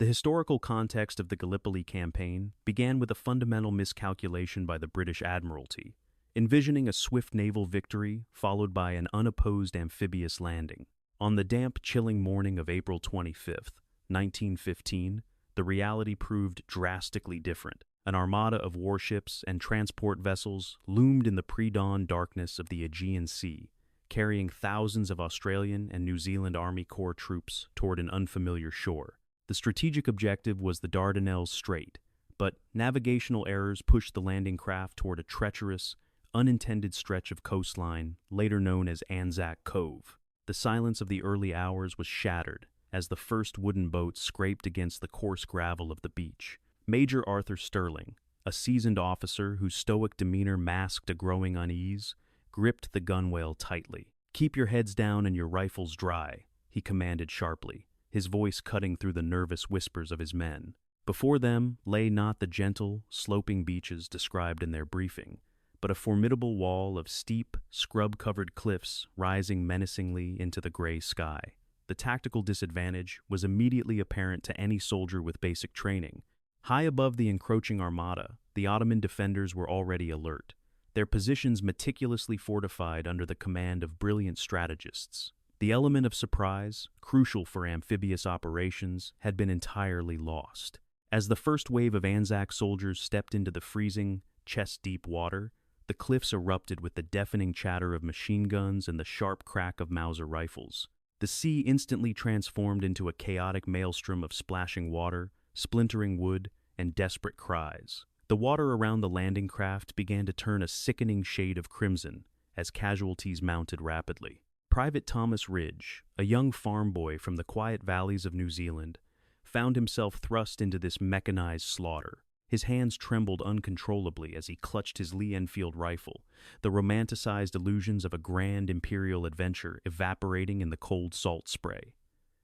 The historical context of the Gallipoli Campaign began with a fundamental miscalculation by the British Admiralty, envisioning a swift naval victory followed by an unopposed amphibious landing. On the damp, chilling morning of April 25th, 1915, the reality proved drastically different. An armada of warships and transport vessels loomed in the pre-dawn darkness of the Aegean Sea, carrying thousands of Australian and New Zealand Army Corps troops toward an unfamiliar shore. The strategic objective was the Dardanelles Strait, but navigational errors pushed the landing craft toward a treacherous, unintended stretch of coastline, later known as ANZAC Cove. The silence of the early hours was shattered as the first wooden boat scraped against the coarse gravel of the beach. Major Arthur Sterling, a seasoned officer whose stoic demeanor masked a growing unease, gripped the gunwale tightly. "Keep your heads down and your rifles dry," he commanded sharply, his voice cutting through the nervous whispers of his men. Before them lay not the gentle, sloping beaches described in their briefing, but a formidable wall of steep, scrub-covered cliffs rising menacingly into the gray sky. The tactical disadvantage was immediately apparent to any soldier with basic training. High above the encroaching armada, the Ottoman defenders were already alert, their positions meticulously fortified under the command of brilliant strategists. The element of surprise, crucial for amphibious operations, had been entirely lost. As the first wave of ANZAC soldiers stepped into the freezing, chest-deep water, the cliffs erupted with the deafening chatter of machine guns and the sharp crack of Mauser rifles. The sea instantly transformed into a chaotic maelstrom of splashing water, splintering wood, and desperate cries. The water around the landing craft began to turn a sickening shade of crimson as casualties mounted rapidly. Private Thomas Ridge, a young farm boy from the quiet valleys of New Zealand, found himself thrust into this mechanized slaughter. His hands trembled uncontrollably as he clutched his Lee Enfield rifle, the romanticized illusions of a grand imperial adventure evaporating in the cold salt spray.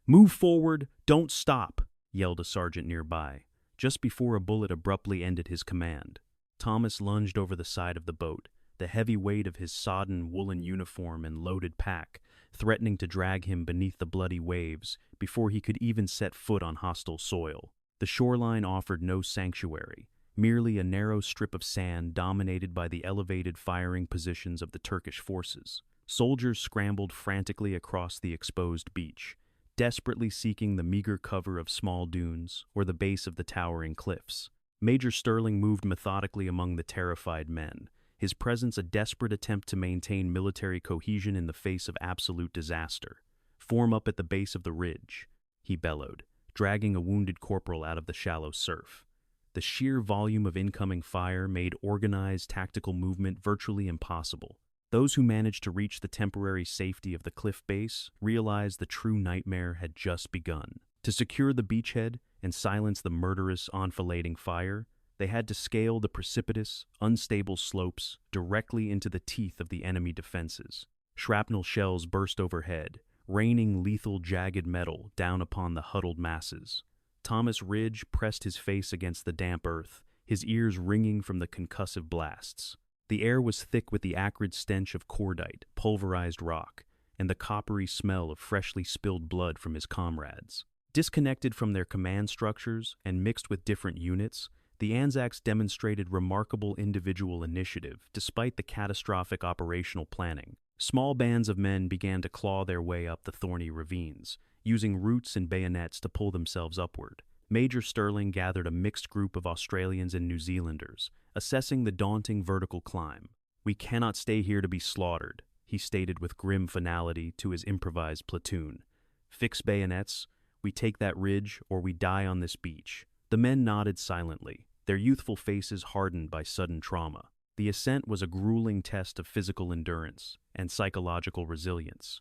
"Move forward, don't stop," yelled a sergeant nearby, just before a bullet abruptly ended his command. Thomas lunged over the side of the boat, the heavy weight of his sodden woolen uniform and loaded pack threatening to drag him beneath the bloody waves before he could even set foot on hostile soil. The shoreline offered no sanctuary, merely a narrow strip of sand dominated by the elevated firing positions of the Turkish forces. Soldiers scrambled frantically across the exposed beach, desperately seeking the meager cover of small dunes or the base of the towering cliffs. Major Sterling moved methodically among the terrified men, his presence a desperate attempt to maintain military cohesion in the face of absolute disaster. "Form up at the base of the ridge," he bellowed, dragging a wounded corporal out of the shallow surf. The sheer volume of incoming fire made organized tactical movement virtually impossible. Those who managed to reach the temporary safety of the cliff base realized the true nightmare had just begun. To secure the beachhead and silence the murderous, enfilading fire, they had to scale the precipitous, unstable slopes directly into the teeth of the enemy defenses. Shrapnel shells burst overhead, raining lethal, jagged metal down upon the huddled masses. Thomas Ridge pressed his face against the damp earth, his ears ringing from the concussive blasts. The air was thick with the acrid stench of cordite, pulverized rock, and the coppery smell of freshly spilled blood from his comrades. Disconnected from their command structures and mixed with different units, the ANZACs demonstrated remarkable individual initiative despite the catastrophic operational planning. Small bands of men began to claw their way up the thorny ravines, using roots and bayonets to pull themselves upward. Major Sterling gathered a mixed group of Australians and New Zealanders, assessing the daunting vertical climb. "We cannot stay here to be slaughtered," he stated with grim finality to his improvised platoon. "Fix bayonets, we take that ridge, or we die on this beach." The men nodded silently, their youthful faces hardened by sudden trauma. The ascent was a grueling test of physical endurance and psychological resilience.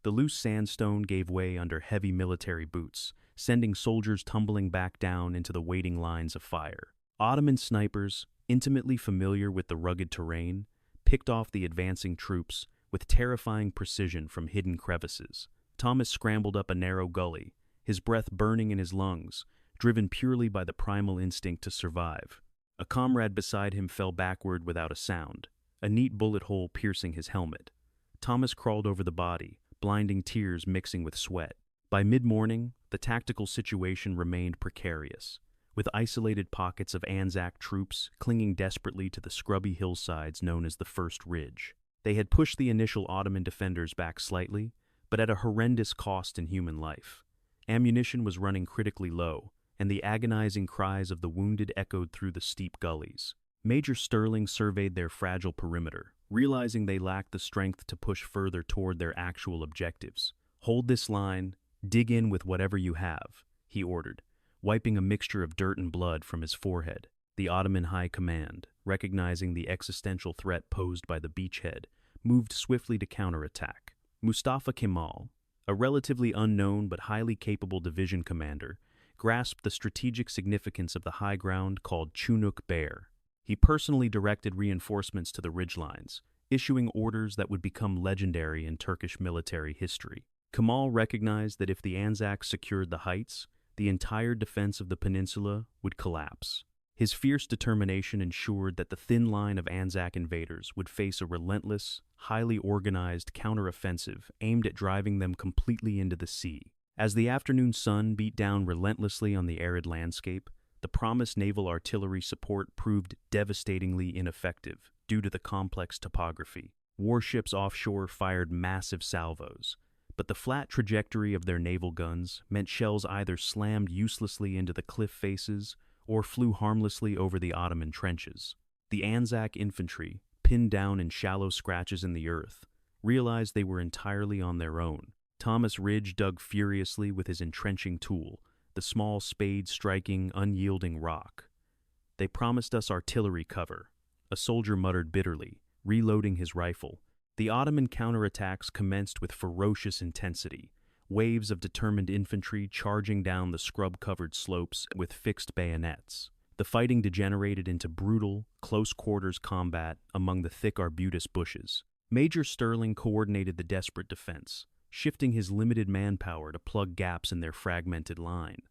The loose sandstone gave way under heavy military boots, sending soldiers tumbling back down into the waiting lines of fire. Ottoman snipers, intimately familiar with the rugged terrain, picked off the advancing troops with terrifying precision from hidden crevices. Thomas scrambled up a narrow gully, his breath burning in his lungs, driven purely by the primal instinct to survive. A comrade beside him fell backward without a sound, a neat bullet hole piercing his helmet. Thomas crawled over the body, blinding tears mixing with sweat. By mid-morning, the tactical situation remained precarious, with isolated pockets of ANZAC troops clinging desperately to the scrubby hillsides known as the First Ridge. They had pushed the initial Ottoman defenders back slightly, but at a horrendous cost in human life. Ammunition was running critically low, and the agonizing cries of the wounded echoed through the steep gullies. Major Sterling surveyed their fragile perimeter, realizing they lacked the strength to push further toward their actual objectives. "Hold this line, dig in with whatever you have," he ordered, wiping a mixture of dirt and blood from his forehead. The Ottoman High Command, recognizing the existential threat posed by the beachhead, moved swiftly to counterattack. Mustafa Kemal, a relatively unknown but highly capable division commander, grasped the strategic significance of the high ground called Chunuk Bair. He personally directed reinforcements to the ridgelines, issuing orders that would become legendary in Turkish military history. Kemal recognized that if the ANZAC secured the heights, the entire defense of the peninsula would collapse. His fierce determination ensured that the thin line of ANZAC invaders would face a relentless, highly organized counteroffensive aimed at driving them completely into the sea. As the afternoon sun beat down relentlessly on the arid landscape, the promised naval artillery support proved devastatingly ineffective due to the complex topography. Warships offshore fired massive salvos, but the flat trajectory of their naval guns meant shells either slammed uselessly into the cliff faces or flew harmlessly over the Ottoman trenches. The ANZAC infantry, pinned down in shallow scratches in the earth, realized they were entirely on their own. Thomas Ridge dug furiously with his entrenching tool, the small spade striking unyielding rock. "They promised us artillery cover," a soldier muttered bitterly, reloading his rifle. The Ottoman counterattacks commenced with ferocious intensity, waves of determined infantry charging down the scrub-covered slopes with fixed bayonets. The fighting degenerated into brutal, close-quarters combat among the thick arbutus bushes. Major Sterling coordinated the desperate defense, shifting his limited manpower to plug gaps in their fragmented line.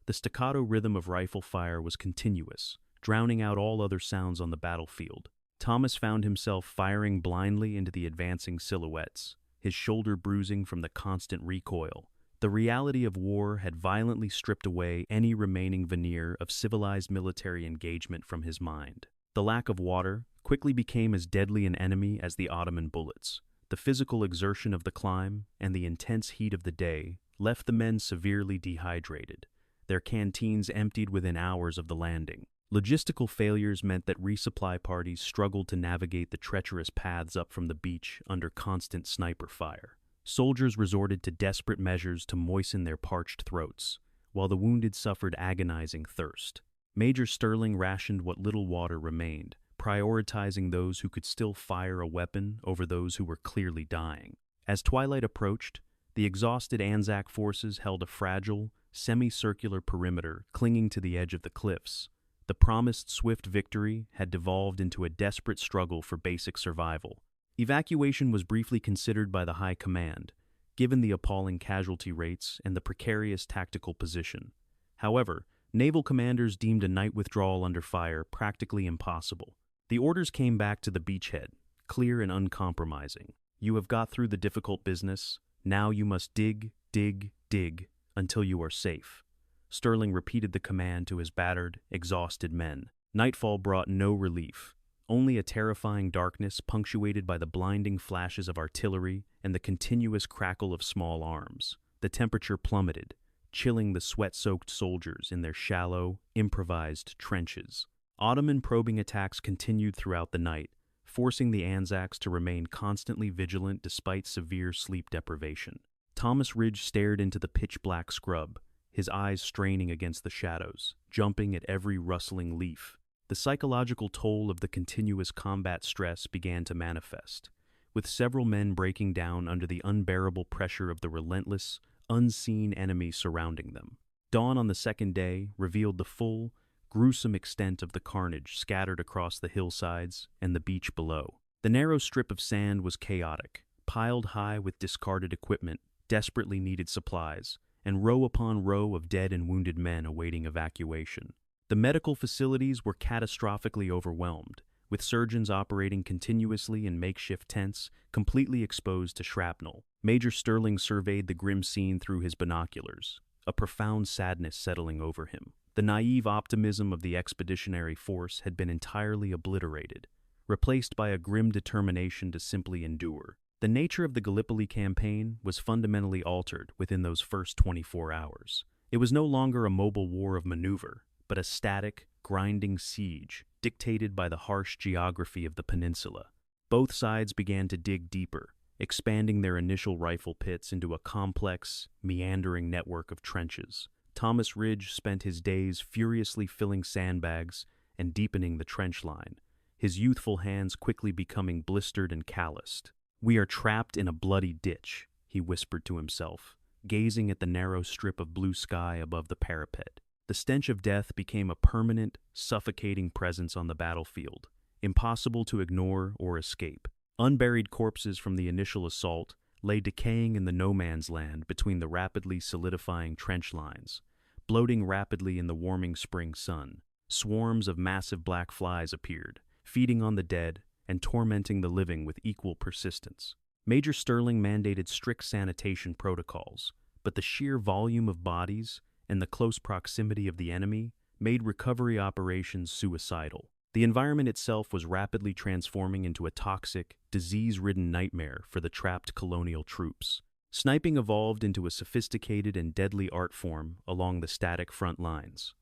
The staccato rhythm of rifle fire was continuous, drowning out all other sounds on the battlefield. Thomas found himself firing blindly into the advancing silhouettes, his shoulder bruising from the constant recoil. The reality of war had violently stripped away any remaining veneer of civilized military engagement from his mind. The lack of water quickly became as deadly an enemy as the Ottoman bullets. The physical exertion of the climb and the intense heat of the day left the men severely dehydrated, their canteens emptied within hours of the landing. Logistical failures meant that resupply parties struggled to navigate the treacherous paths up from the beach under constant sniper fire. Soldiers resorted to desperate measures to moisten their parched throats, while the wounded suffered agonizing thirst. Major Sterling rationed what little water remained, prioritizing those who could still fire a weapon over those who were clearly dying. As twilight approached, the exhausted ANZAC forces held a fragile, semicircular perimeter clinging to the edge of the cliffs. The promised swift victory had devolved into a desperate struggle for basic survival. Evacuation was briefly considered by the High Command, given the appalling casualty rates and the precarious tactical position. However, naval commanders deemed a night withdrawal under fire practically impossible. The orders came back to the beachhead, clear and uncompromising. "You have got through the difficult business. Now you must dig, dig, dig until you are safe." Sterling repeated the command to his battered, exhausted men. Nightfall brought no relief, only a terrifying darkness punctuated by the blinding flashes of artillery and the continuous crackle of small arms. The temperature plummeted, chilling the sweat-soaked soldiers in their shallow, improvised trenches. Ottoman probing attacks continued throughout the night, forcing the ANZACs to remain constantly vigilant despite severe sleep deprivation. Thomas Ridge stared into the pitch-black scrub, his eyes straining against the shadows, jumping at every rustling leaf. The psychological toll of the continuous combat stress began to manifest, with several men breaking down under the unbearable pressure of the relentless, unseen enemy surrounding them. Dawn on the second day revealed the full, gruesome extent of the carnage scattered across the hillsides and the beach below. The narrow strip of sand was chaotic, piled high with discarded equipment, desperately needed supplies, and row upon row of dead and wounded men awaiting evacuation. The medical facilities were catastrophically overwhelmed, with surgeons operating continuously in makeshift tents, completely exposed to shrapnel. Major Sterling surveyed the grim scene through his binoculars, a profound sadness settling over him. The naive optimism of the expeditionary force had been entirely obliterated, replaced by a grim determination to simply endure. The nature of the Gallipoli campaign was fundamentally altered within those first 24 hours. It was no longer a mobile war of maneuver, but a static, grinding siege dictated by the harsh geography of the peninsula. Both sides began to dig deeper, expanding their initial rifle pits into a complex, meandering network of trenches. Thomas Ridge spent his days furiously filling sandbags and deepening the trench line, his youthful hands quickly becoming blistered and calloused. "We are trapped in a bloody ditch," he whispered to himself, gazing at the narrow strip of blue sky above the parapet. The stench of death became a permanent, suffocating presence on the battlefield, impossible to ignore or escape. Unburied corpses from the initial assault lay decaying in the no-man's land between the rapidly solidifying trench lines, bloating rapidly in the warming spring sun. Swarms of massive black flies appeared, feeding on the dead and tormenting the living with equal persistence. Major Sterling mandated strict sanitation protocols, but the sheer volume of bodies and the close proximity of the enemy made recovery operations suicidal. The environment itself was rapidly transforming into a toxic, disease-ridden nightmare for the trapped colonial troops. Sniping evolved into a sophisticated and deadly art form along the static front lines.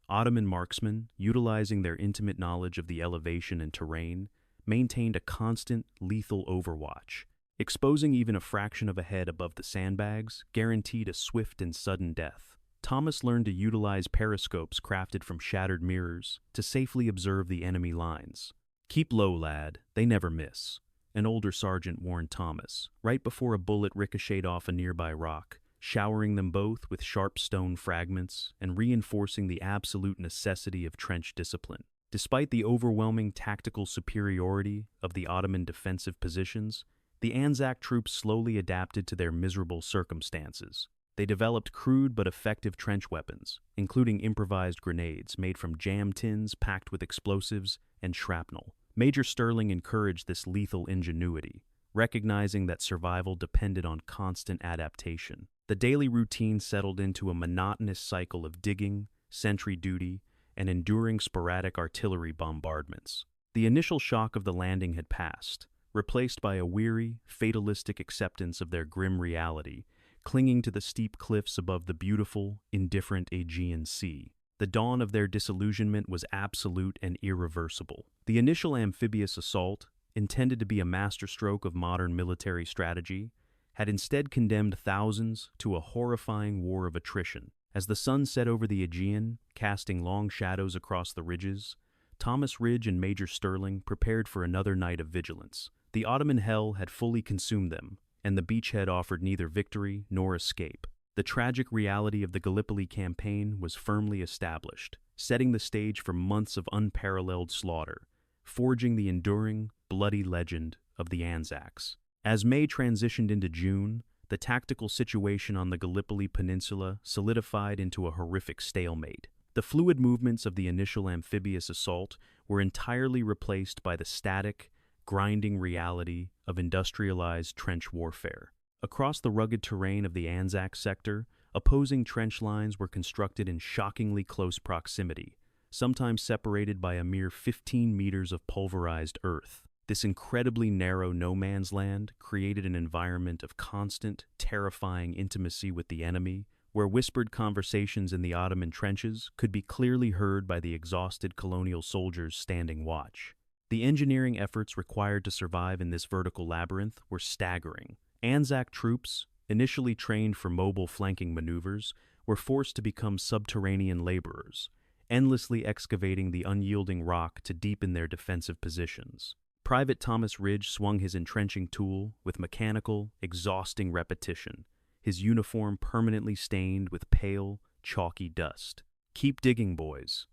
Ottoman marksmen, utilizing their intimate knowledge of the elevation and terrain, maintained a constant, lethal overwatch. Exposing even a fraction of a head above the sandbags guaranteed a swift and sudden death. Thomas learned to utilize periscopes crafted from shattered mirrors to safely observe the enemy lines. "Keep low, lad, they never miss," an older sergeant warned Thomas, right before a bullet ricocheted off a nearby rock, showering them both with sharp stone fragments and reinforcing the absolute necessity of trench discipline. Despite the overwhelming tactical superiority of the Ottoman defensive positions, the ANZAC troops slowly adapted to their miserable circumstances. They developed crude but effective trench weapons, including improvised grenades made from jam tins packed with explosives and shrapnel. Major Sterling encouraged this lethal ingenuity, recognizing that survival depended on constant adaptation. The daily routine settled into a monotonous cycle of digging, sentry duty, and enduring sporadic artillery bombardments. The initial shock of the landing had passed, replaced by a weary, fatalistic acceptance of their grim reality, clinging to the steep cliffs above the beautiful, indifferent Aegean Sea. The dawn of their disillusionment was absolute and irreversible. The initial amphibious assault, intended to be a masterstroke of modern military strategy, had instead condemned thousands to a horrifying war of attrition. As the sun set over the Aegean, casting long shadows across the ridges, Thomas Ridge and Major Sterling prepared for another night of vigilance. The Ottoman Hell had fully consumed them, and the beachhead offered neither victory nor escape. The tragic reality of the Gallipoli campaign was firmly established, setting the stage for months of unparalleled slaughter, forging the enduring, bloody legend of the ANZACs. As May transitioned into June, the tactical situation on the Gallipoli Peninsula solidified into a horrific stalemate. The fluid movements of the initial amphibious assault were entirely replaced by the static, grinding reality of industrialized trench warfare. Across the rugged terrain of the ANZAC sector, opposing trench lines were constructed in shockingly close proximity, sometimes separated by a mere 15 meters of pulverized earth. This incredibly narrow no-man's land created an environment of constant, terrifying intimacy with the enemy, where whispered conversations in the Ottoman trenches could be clearly heard by the exhausted colonial soldiers standing watch. The engineering efforts required to survive in this vertical labyrinth were staggering. ANZAC troops, initially trained for mobile flanking maneuvers, were forced to become subterranean laborers, endlessly excavating the unyielding rock to deepen their defensive positions. Private Thomas Ridge swung his entrenching tool with mechanical, exhausting repetition, his uniform permanently stained with pale, chalky dust. "Keep digging, boys.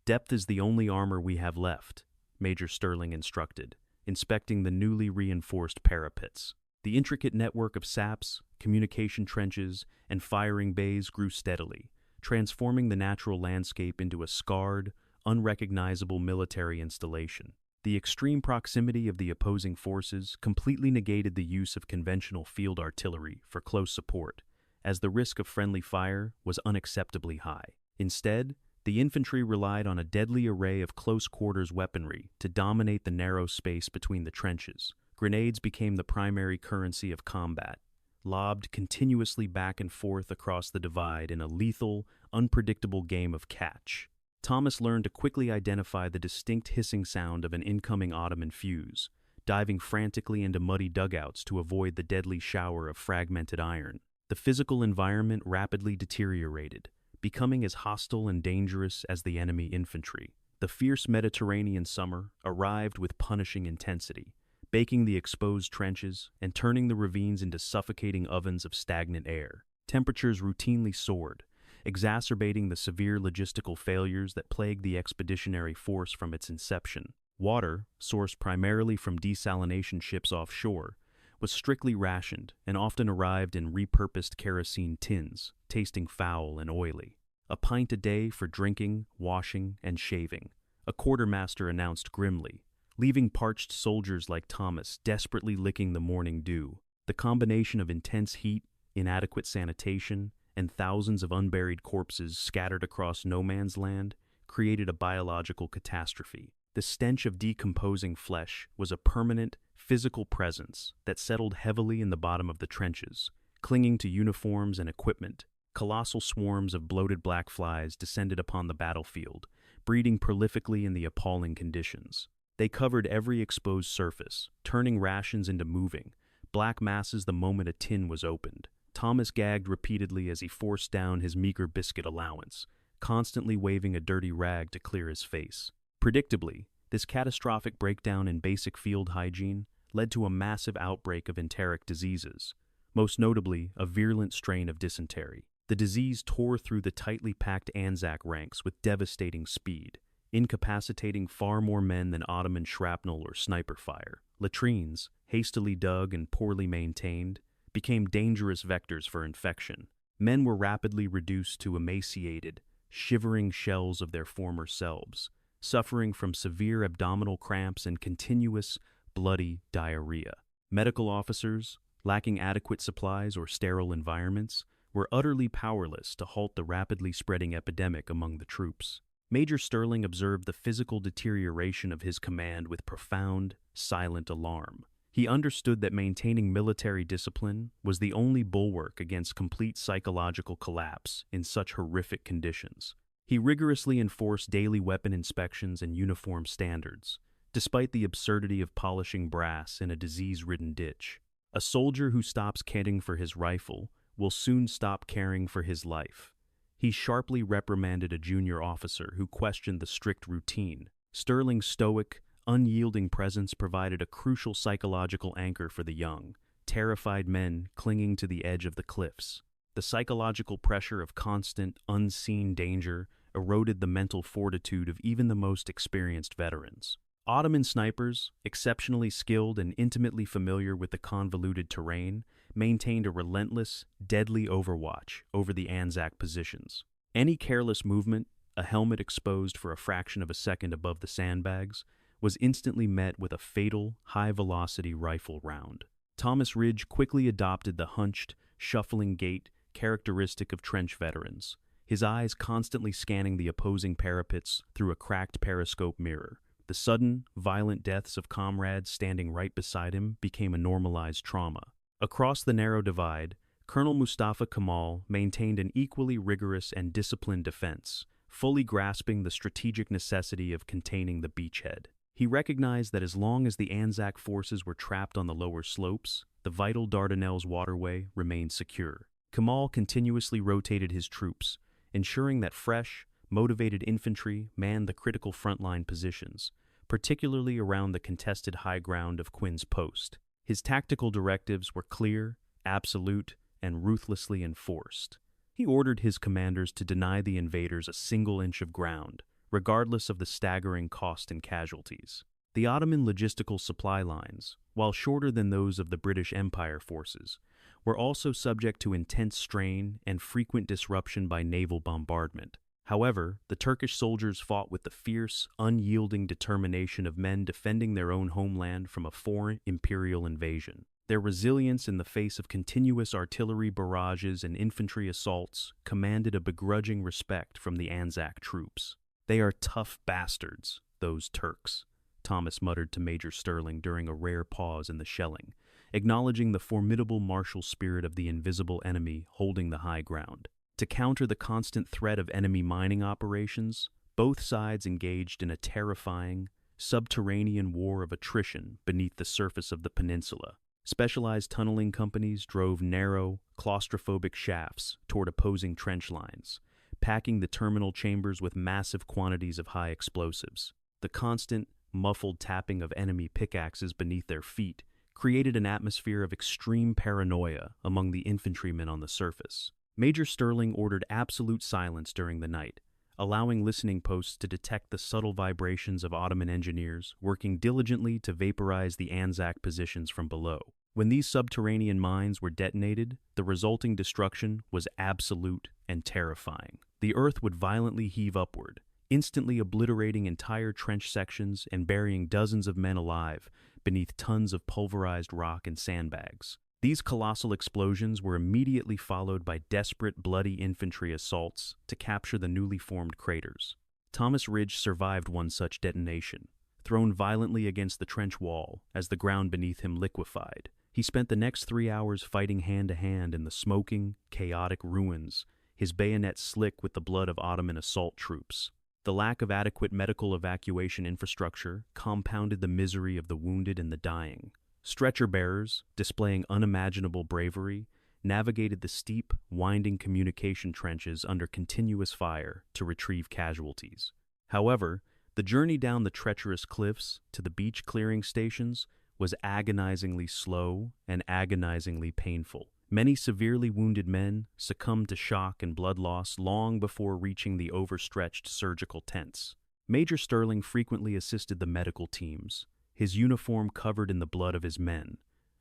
Depth is the only armor we have left," Major Sterling instructed, inspecting the newly reinforced parapets. The intricate network of saps, communication trenches, and firing bays grew steadily, transforming the natural landscape into a scarred, unrecognizable military installation. The extreme proximity of the opposing forces completely negated the use of conventional field artillery for close support, as the risk of friendly fire was unacceptably high. Instead, the infantry relied on a deadly array of close-quarters weaponry to dominate the narrow space between the trenches. Grenades became the primary currency of combat, lobbed continuously back and forth across the divide in a lethal, unpredictable game of catch. Thomas learned to quickly identify the distinct hissing sound of an incoming Ottoman fuse, diving frantically into muddy dugouts to avoid the deadly shower of fragmented iron. The physical environment rapidly deteriorated, becoming as hostile and dangerous as the enemy infantry. The fierce Mediterranean summer arrived with punishing intensity, baking the exposed trenches and turning the ravines into suffocating ovens of stagnant air. Temperatures routinely soared, exacerbating the severe logistical failures that plagued the expeditionary force from its inception. Water, sourced primarily from desalination ships offshore, was strictly rationed and often arrived in repurposed kerosene tins, tasting foul and oily. A pint a day for drinking, washing, and shaving, a quartermaster announced grimly, leaving parched soldiers like Thomas desperately licking the morning dew. The combination of intense heat, inadequate sanitation, and thousands of unburied corpses scattered across no man's land created a biological catastrophe. The stench of decomposing flesh was a permanent, physical presence that settled heavily in the bottom of the trenches, clinging to uniforms and equipment. Colossal swarms of bloated black flies descended upon the battlefield, breeding prolifically in the appalling conditions. They covered every exposed surface, turning rations into moving, black masses the moment a tin was opened. Thomas gagged repeatedly as he forced down his meager biscuit allowance, constantly waving a dirty rag to clear his face. Predictably, this catastrophic breakdown in basic field hygiene led to a massive outbreak of enteric diseases, most notably a virulent strain of dysentery. The disease tore through the tightly packed ANZAC ranks with devastating speed, incapacitating far more men than Ottoman shrapnel or sniper fire. Latrines, hastily dug and poorly maintained, became dangerous vectors for infection. Men were rapidly reduced to emaciated, shivering shells of their former selves, suffering from severe abdominal cramps and continuous, bloody diarrhea. Medical officers, lacking adequate supplies or sterile environments, were utterly powerless to halt the rapidly spreading epidemic among the troops. Major Sterling observed the physical deterioration of his command with profound, silent alarm. He understood that maintaining military discipline was the only bulwark against complete psychological collapse in such horrific conditions. He rigorously enforced daily weapon inspections and uniform standards, despite the absurdity of polishing brass in a disease-ridden ditch. A soldier who stops caring for his rifle will soon stop caring for his life. He sharply reprimanded a junior officer who questioned the strict routine. Sterling's stoic, unyielding presence provided a crucial psychological anchor for the young, terrified men clinging to the edge of the cliffs. The psychological pressure of constant, unseen danger eroded the mental fortitude of even the most experienced veterans. Ottoman snipers, exceptionally skilled and intimately familiar with the convoluted terrain, maintained a relentless, deadly overwatch over the ANZAC positions. Any careless movement, a helmet exposed for a fraction of a second above the sandbags, was instantly met with a fatal, high-velocity rifle round. Thomas Ridge quickly adopted the hunched, shuffling gait characteristic of trench veterans, his eyes constantly scanning the opposing parapets through a cracked periscope mirror. The sudden, violent deaths of comrades standing right beside him became a normalized trauma. Across the narrow divide, Colonel Mustafa Kemal maintained an equally rigorous and disciplined defense, fully grasping the strategic necessity of containing the beachhead. He recognized that as long as the ANZAC forces were trapped on the lower slopes, the vital Dardanelles waterway remained secure. Kemal continuously rotated his troops, ensuring that fresh, motivated infantry manned the critical frontline positions, particularly around the contested high ground of Quinn's Post. His tactical directives were clear, absolute, and ruthlessly enforced. He ordered his commanders to deny the invaders a single inch of ground, regardless of the staggering cost and casualties. The Ottoman logistical supply lines, while shorter than those of the British Empire forces, were also subject to intense strain and frequent disruption by naval bombardment. However, the Turkish soldiers fought with the fierce, unyielding determination of men defending their own homeland from a foreign imperial invasion. Their resilience in the face of continuous artillery barrages and infantry assaults commanded a begrudging respect from the ANZAC troops. "They are tough bastards, those Turks," Thomas muttered to Major Sterling during a rare pause in the shelling, acknowledging the formidable martial spirit of the invisible enemy holding the high ground. To counter the constant threat of enemy mining operations, both sides engaged in a terrifying, subterranean war of attrition beneath the surface of the peninsula. Specialized tunneling companies drove narrow, claustrophobic shafts toward opposing trench lines, packing the terminal chambers with massive quantities of high explosives. The constant, muffled tapping of enemy pickaxes beneath their feet created an atmosphere of extreme paranoia among the infantrymen on the surface. Major Sterling ordered absolute silence during the night, allowing listening posts to detect the subtle vibrations of Ottoman engineers working diligently to vaporize the ANZAC positions from below. When these subterranean mines were detonated, the resulting destruction was absolute and terrifying. The earth would violently heave upward, instantly obliterating entire trench sections and burying dozens of men alive beneath tons of pulverized rock and sandbags. These colossal explosions were immediately followed by desperate, bloody infantry assaults to capture the newly formed craters. Thomas Ridge survived one such detonation. Thrown violently against the trench wall as the ground beneath him liquefied, he spent the next 3 hours fighting hand-to-hand in the smoking, chaotic ruins, his bayonet slick with the blood of Ottoman assault troops. The lack of adequate medical evacuation infrastructure compounded the misery of the wounded and the dying. Stretcher bearers, displaying unimaginable bravery, navigated the steep, winding communication trenches under continuous fire to retrieve casualties. However, the journey down the treacherous cliffs to the beach clearing stations was agonizingly slow and agonizingly painful. Many severely wounded men succumbed to shock and blood loss long before reaching the overstretched surgical tents. Major Sterling frequently assisted the medical teams, his uniform covered in the blood of his men,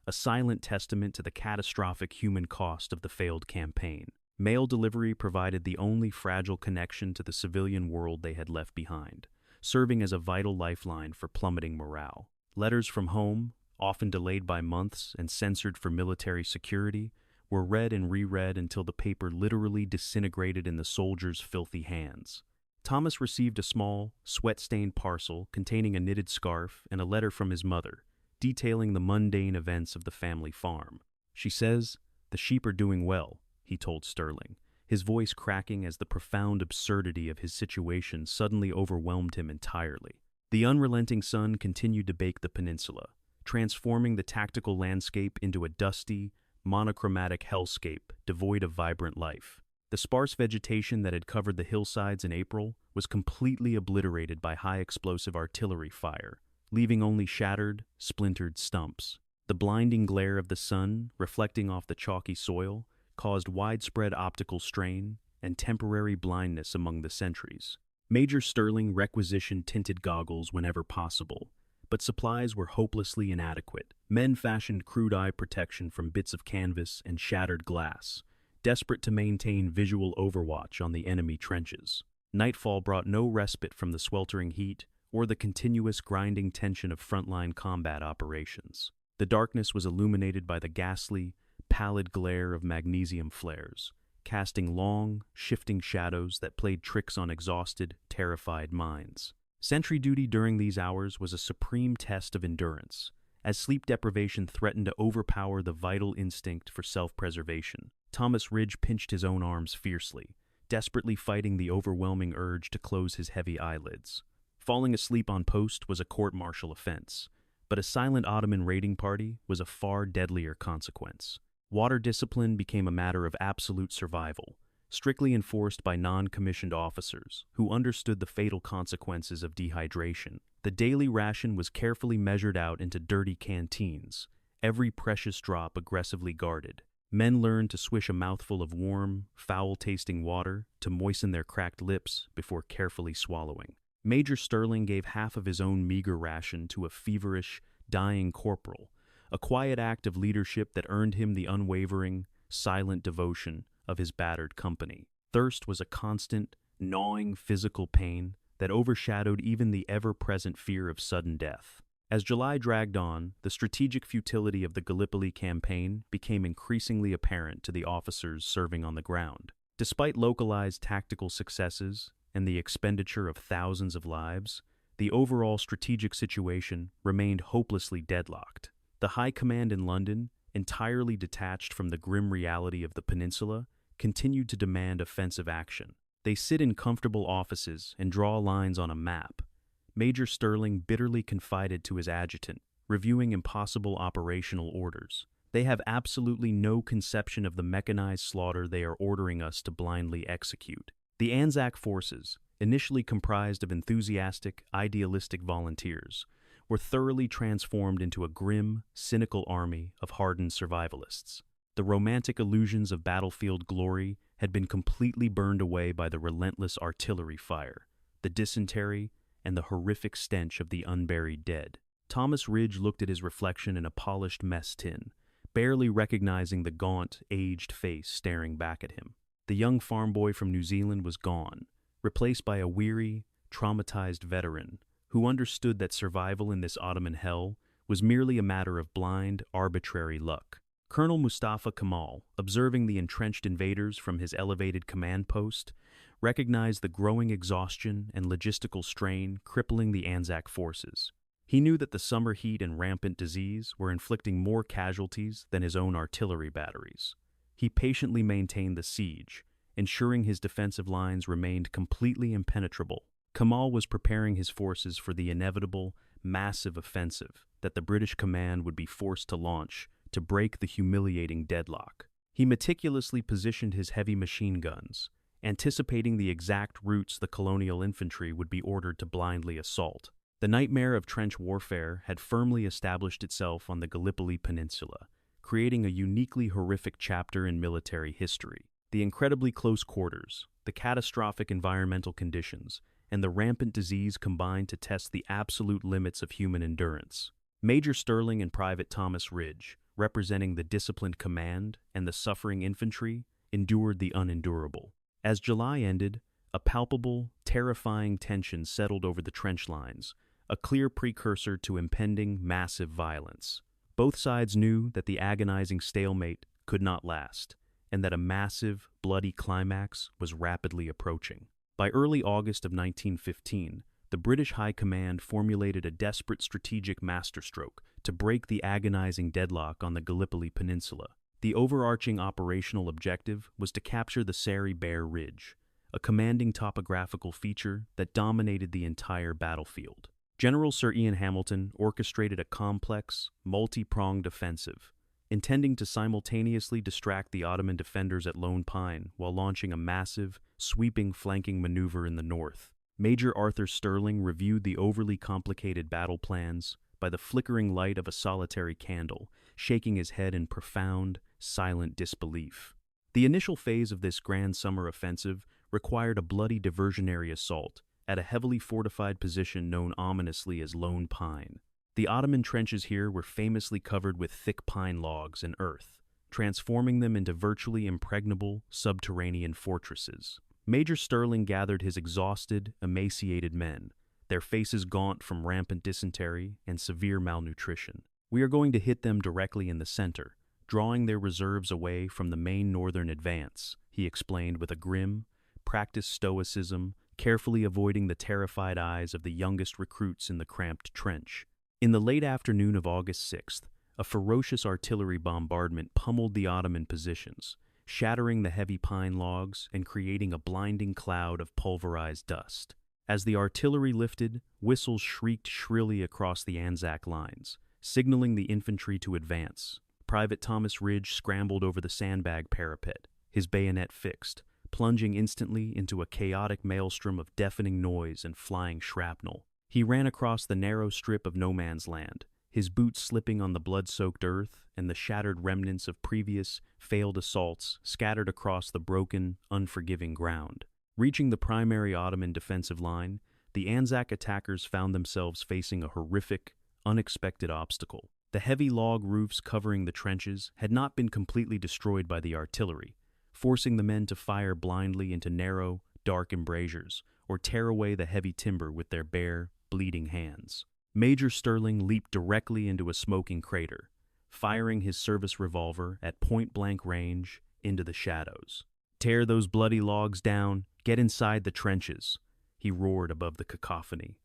a silent testament to the catastrophic human cost of the failed campaign. Mail delivery provided the only fragile connection to the civilian world they had left behind, serving as a vital lifeline for plummeting morale. Letters from home, often delayed by months and censored for military security, were read and reread until the paper literally disintegrated in the soldiers' filthy hands. Thomas received a small, sweat-stained parcel containing a knitted scarf and a letter from his mother, detailing the mundane events of the family farm. "She says, 'The sheep are doing well,'" he told Sterling, his voice cracking as the profound absurdity of his situation suddenly overwhelmed him entirely. The unrelenting sun continued to bake the peninsula, transforming the tactical landscape into a dusty, monochromatic hellscape devoid of vibrant life. The sparse vegetation that had covered the hillsides in April was completely obliterated by high-explosive artillery fire, leaving only shattered, splintered stumps. The blinding glare of the sun, reflecting off the chalky soil, caused widespread optical strain and temporary blindness among the sentries. Major Sterling requisitioned tinted goggles whenever possible, but supplies were hopelessly inadequate. Men fashioned crude eye protection from bits of canvas and shattered glass, desperate to maintain visual overwatch on the enemy trenches. Nightfall brought no respite from the sweltering heat or the continuous grinding tension of frontline combat operations. The darkness was illuminated by the ghastly, pallid glare of magnesium flares, casting long, shifting shadows that played tricks on exhausted, terrified minds. Sentry duty during these hours was a supreme test of endurance, as sleep deprivation threatened to overpower the vital instinct for self-preservation. Thomas Ridge pinched his own arms fiercely, desperately fighting the overwhelming urge to close his heavy eyelids. Falling asleep on post was a court-martial offense, but a silent Ottoman raiding party was a far deadlier consequence. Water discipline became a matter of absolute survival, strictly enforced by non-commissioned officers who understood the fatal consequences of dehydration. The daily ration was carefully measured out into dirty canteens, every precious drop aggressively guarded. Men learned to swish a mouthful of warm, foul-tasting water to moisten their cracked lips before carefully swallowing. Major Sterling gave half of his own meager ration to a feverish, dying corporal, a quiet act of leadership that earned him the unwavering, silent devotion of his battered company. Thirst was a constant, gnawing physical pain that overshadowed even the ever-present fear of sudden death. As July dragged on, the strategic futility of the Gallipoli campaign became increasingly apparent to the officers serving on the ground. Despite localized tactical successes and the expenditure of thousands of lives, the overall strategic situation remained hopelessly deadlocked. The High Command in London, entirely detached from the grim reality of the peninsula, continued to demand offensive action. They sit in comfortable offices and draw lines on a map. Major Sterling bitterly confided to his adjutant, reviewing impossible operational orders. They have absolutely no conception of the mechanized slaughter they are ordering us to blindly execute. The ANZAC forces, initially comprised of enthusiastic, idealistic volunteers, were thoroughly transformed into a grim, cynical army of hardened survivalists. The romantic illusions of battlefield glory had been completely burned away by the relentless artillery fire, the dysentery, and the horrific stench of the unburied dead. Thomas Ridge looked at his reflection in a polished mess tin, barely recognizing the gaunt, aged face staring back at him. The young farm boy from New Zealand was gone, replaced by a weary, traumatized veteran who understood that survival in this Ottoman hell was merely a matter of blind, arbitrary luck. Colonel Mustafa Kemal, observing the entrenched invaders from his elevated command post, recognized the growing exhaustion and logistical strain crippling the ANZAC forces. He knew that the summer heat and rampant disease were inflicting more casualties than his own artillery batteries. He patiently maintained the siege, ensuring his defensive lines remained completely impenetrable. Kemal was preparing his forces for the inevitable, massive offensive that the British command would be forced to launch to break the humiliating deadlock. He meticulously positioned his heavy machine guns, anticipating the exact routes the colonial infantry would be ordered to blindly assault. The nightmare of trench warfare had firmly established itself on the Gallipoli Peninsula, creating a uniquely horrific chapter in military history. The incredibly close quarters, the catastrophic environmental conditions, and the rampant disease combined to test the absolute limits of human endurance. Major Sterling and Private Thomas Ridge, representing the disciplined command and the suffering infantry, endured the unendurable. As July ended, a palpable, terrifying tension settled over the trench lines, a clear precursor to impending massive violence. Both sides knew that the agonizing stalemate could not last, and that a massive, bloody climax was rapidly approaching. By early August of 1915, the British High Command formulated a desperate strategic masterstroke to break the agonizing deadlock on the Gallipoli Peninsula. The overarching operational objective was to capture the Sari Bear Ridge, a commanding topographical feature that dominated the entire battlefield. General Sir Ian Hamilton orchestrated a complex, multi-pronged offensive, intending to simultaneously distract the Ottoman defenders at Lone Pine while launching a massive, sweeping flanking maneuver in the north. Major Arthur Sterling reviewed the overly complicated battle plans by the flickering light of a solitary candle, shaking his head in profound, silent disbelief. The initial phase of this grand summer offensive required a bloody diversionary assault at a heavily fortified position known ominously as Lone Pine. The Ottoman trenches here were famously covered with thick pine logs and earth, transforming them into virtually impregnable subterranean fortresses. Major Sterling gathered his exhausted, emaciated men, their faces gaunt from rampant dysentery and severe malnutrition. "We are going to hit them directly in the center, drawing their reserves away from the main northern advance," he explained with a grim, practiced stoicism, carefully avoiding the terrified eyes of the youngest recruits in the cramped trench. In the late afternoon of August 6th, a ferocious artillery bombardment pummeled the Ottoman positions, shattering the heavy pine logs and creating a blinding cloud of pulverized dust. As the artillery lifted, whistles shrieked shrilly across the ANZAC lines, signaling the infantry to advance. Private Thomas Ridge scrambled over the sandbag parapet, his bayonet fixed, plunging instantly into a chaotic maelstrom of deafening noise and flying shrapnel. He ran across the narrow strip of no man's land, his boots slipping on the blood-soaked earth and the shattered remnants of previous, failed assaults scattered across the broken, unforgiving ground. Reaching the primary Ottoman defensive line, the ANZAC attackers found themselves facing a horrific, unexpected obstacle. The heavy log roofs covering the trenches had not been completely destroyed by the artillery, forcing the men to fire blindly into narrow, dark embrasures or tear away the heavy timber with their bare, bleeding hands. Major Sterling leaped directly into a smoking crater, firing his service revolver at point-blank range into the shadows. "Tear those bloody logs down, get inside the trenches," he roared above the cacophony,